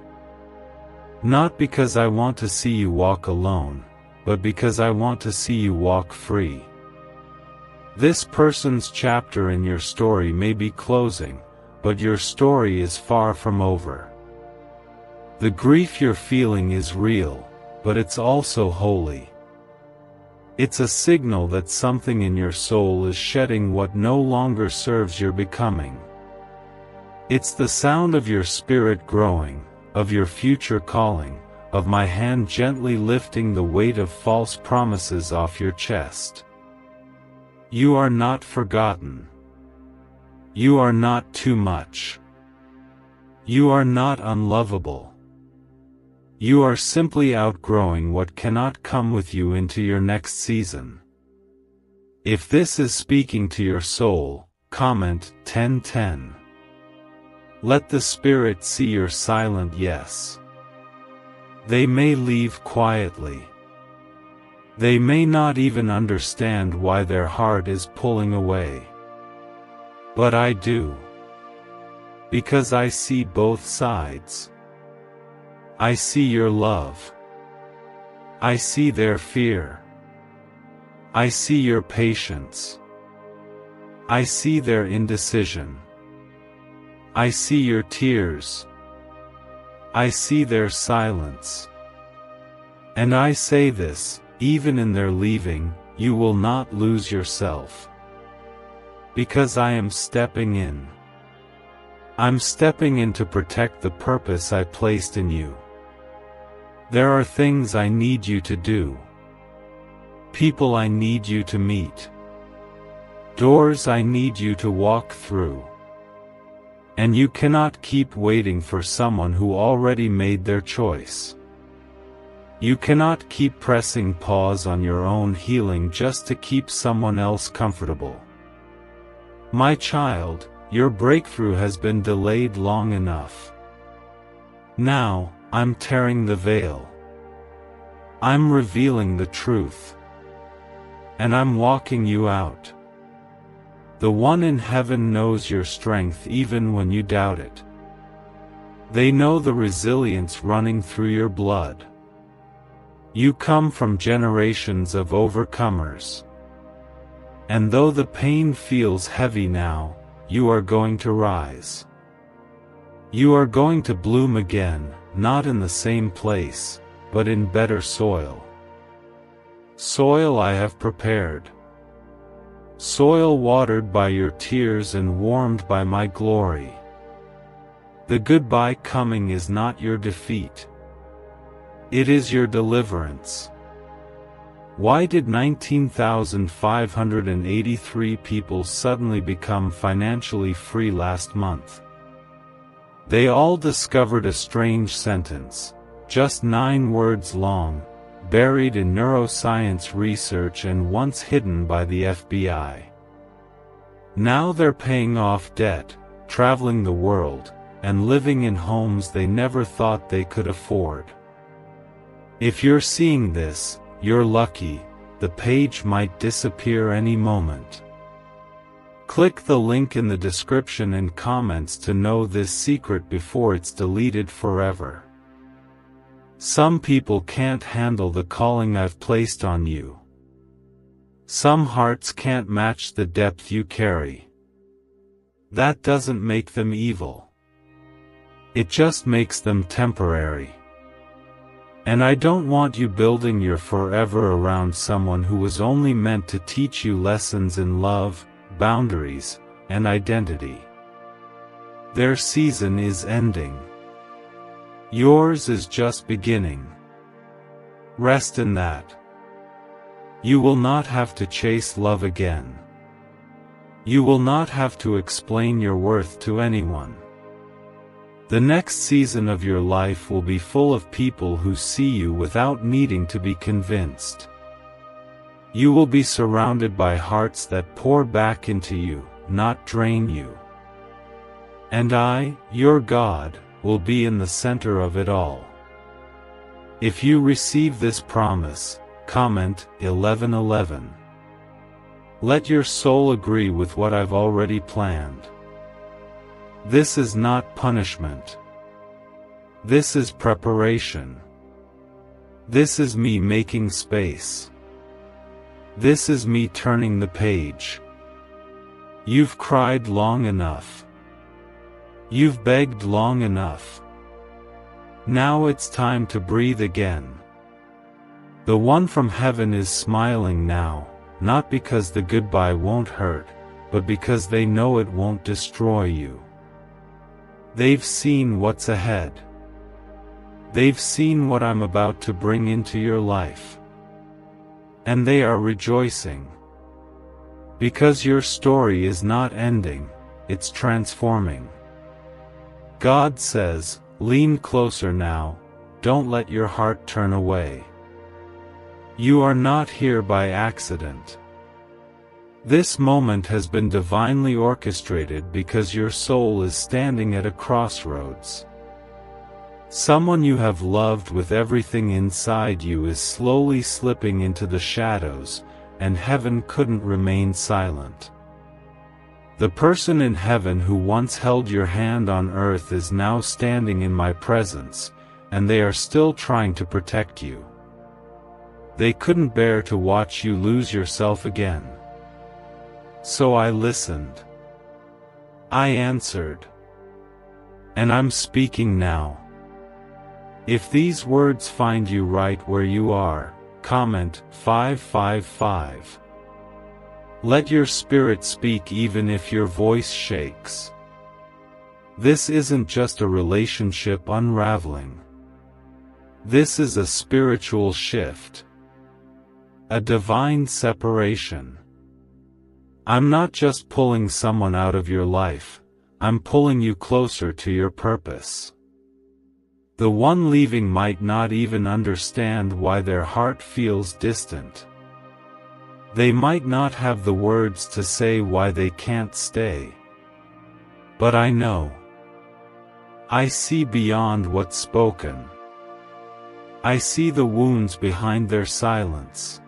Not because I want to see you walk alone, but because I want to see you walk free. This person's chapter in your story may be closing, but your story is far from over. The grief you're feeling is real, but it's also holy. It's a signal that something in your soul is shedding what no longer serves your becoming. It's the sound of your spirit growing, of your future calling, of my hand gently lifting the weight of false promises off your chest. You are not forgotten. You are not too much. You are not unlovable. You are simply outgrowing what cannot come with you into your next season. If this is speaking to your soul, comment 1010. Let the Spirit see your silent yes. They may leave quietly. They may not even understand why their heart is pulling away. But I do. Because I see both sides. I see your love. I see their fear. I see your patience. I see their indecision. I see your tears. I see their silence. And I say this, even in their leaving, you will not lose yourself. Because I am stepping in. I'm stepping in to protect the purpose I placed in you. There are things I need you to do. People I need you to meet. Doors I need you to walk through. And you cannot keep waiting for someone who already made their choice. You cannot keep pressing pause on your own healing just to keep someone else comfortable. My child, your breakthrough has been delayed long enough. Now, I'm tearing the veil. I'm revealing the truth. And I'm walking you out. The one in heaven knows your strength even when you doubt it. They know the resilience running through your blood. You come from generations of overcomers. And though the pain feels heavy now, you are going to rise. You are going to bloom again, not in the same place, but in better soil. Soil I have prepared. soil watered by your tears and warmed by my glory. The goodbye coming is not your defeat. It is your deliverance. Why did 19,583 people suddenly become financially free last month? They all discovered a strange sentence, just 9 words long, buried in neuroscience research and once hidden by the FBI. Now they're paying off debt, traveling the world, and living in homes they never thought they could afford. If you're seeing this, you're lucky. The page might disappear any moment. Click the link in the description and comments to know this secret before it's deleted forever. Some people can't handle the calling I've placed on you. Some hearts can't match the depth you carry. That doesn't make them evil. It just makes them temporary. And I don't want you building your forever around someone who was only meant to teach you lessons in love, boundaries, and identity. Their season is ending. Yours is just beginning. Rest in that. You will not have to chase love again. You will not have to explain your worth to anyone. The next season of your life will be full of people who see you without needing to be convinced. You will be surrounded by hearts that pour back into you, not drain you. And I, your God, will be in the center of it all. If you receive this promise, comment 1111. Let your soul agree with what I've already planned. This is not punishment. This is preparation. This is me making space. This is me turning the page. You've cried long enough. You've begged long enough. Now it's time to breathe again. The one from heaven is smiling now, not because the goodbye won't hurt, but because they know it won't destroy you. They've seen what's ahead. They've seen what I'm about to bring into your life. And they are rejoicing. Because your story is not ending, it's transforming. God says, lean closer now, don't let your heart turn away. You are not here by accident. This moment has been divinely orchestrated because your soul is standing at a crossroads. Someone you have loved with everything inside you is slowly slipping into the shadows, and heaven couldn't remain silent. The person in heaven who once held your hand on earth is now standing in my presence, and they are still trying to protect you. They couldn't bear to watch you lose yourself again. So I listened. I answered. And I'm speaking now. If these words find you right where you are, comment 555. Let your spirit speak even if your voice shakes. This isn't just a relationship unraveling. This is a spiritual shift. A divine separation. I'm not just pulling someone out of your life, I'm pulling you closer to your purpose. The one leaving might not even understand why their heart feels distant. They might not have the words to say why they can't stay. But I know. I see beyond what's spoken. I see the wounds behind their silence.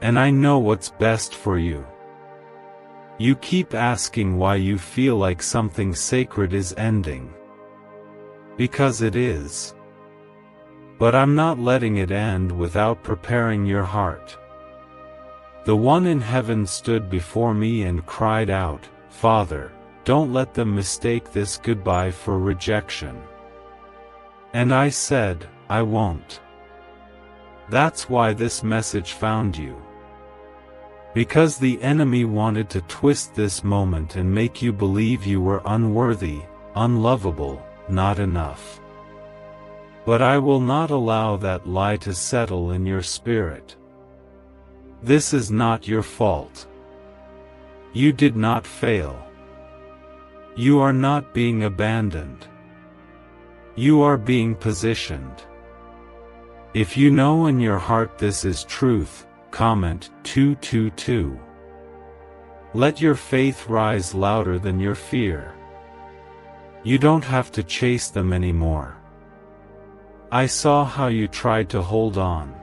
And I know what's best for you. You keep asking why you feel like something sacred is ending. Because it is. But I'm not letting it end without preparing your heart. The one in heaven stood before me and cried out, Father, don't let them mistake this goodbye for rejection. And I said, I won't. That's why this message found you. Because the enemy wanted to twist this moment and make you believe you were unworthy, unlovable, not enough. But I will not allow that lie to settle in your spirit. This is not your fault. You did not fail. You are not being abandoned. You are being positioned. If you know in your heart this is truth, comment 222. Let your faith rise louder than your fear. You don't have to chase them anymore. I saw how you tried to hold on.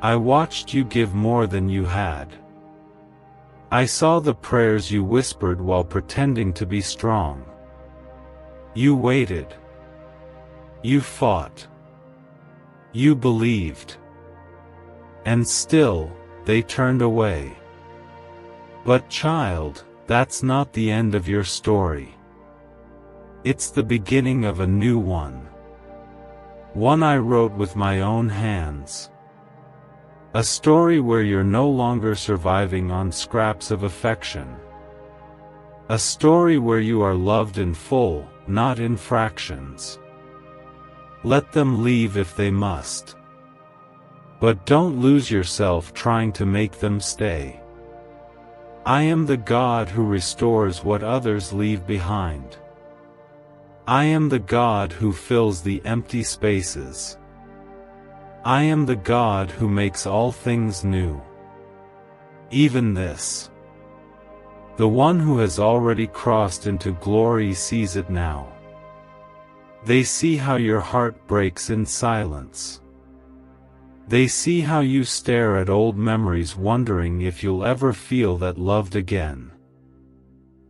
I watched you give more than you had. I saw the prayers you whispered while pretending to be strong. You waited. You fought. You believed. And still, they turned away. But child, that's not the end of your story. It's the beginning of a new one. One I wrote with my own hands. A story where you're no longer surviving on scraps of affection. A story where you are loved in full, not in fractions. Let them leave if they must. But don't lose yourself trying to make them stay. I am the God who restores what others leave behind. I am the God who fills the empty spaces. I am the God who makes all things new. Even this. The one who has already crossed into glory sees it now. They see how your heart breaks in silence. They see how you stare at old memories wondering if you'll ever feel that loved again.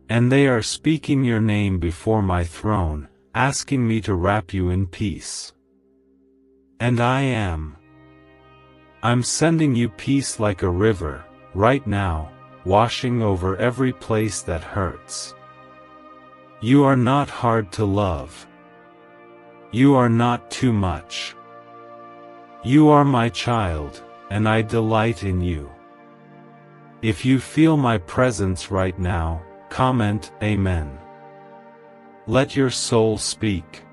And they are speaking your name before my throne, asking me to wrap you in peace. And I am. I'm sending you peace like a river, right now, washing over every place that hurts. You are not hard to love. You are not too much. You are my child, and I delight in you. If you feel my presence right now, comment Amen. Let your soul speak.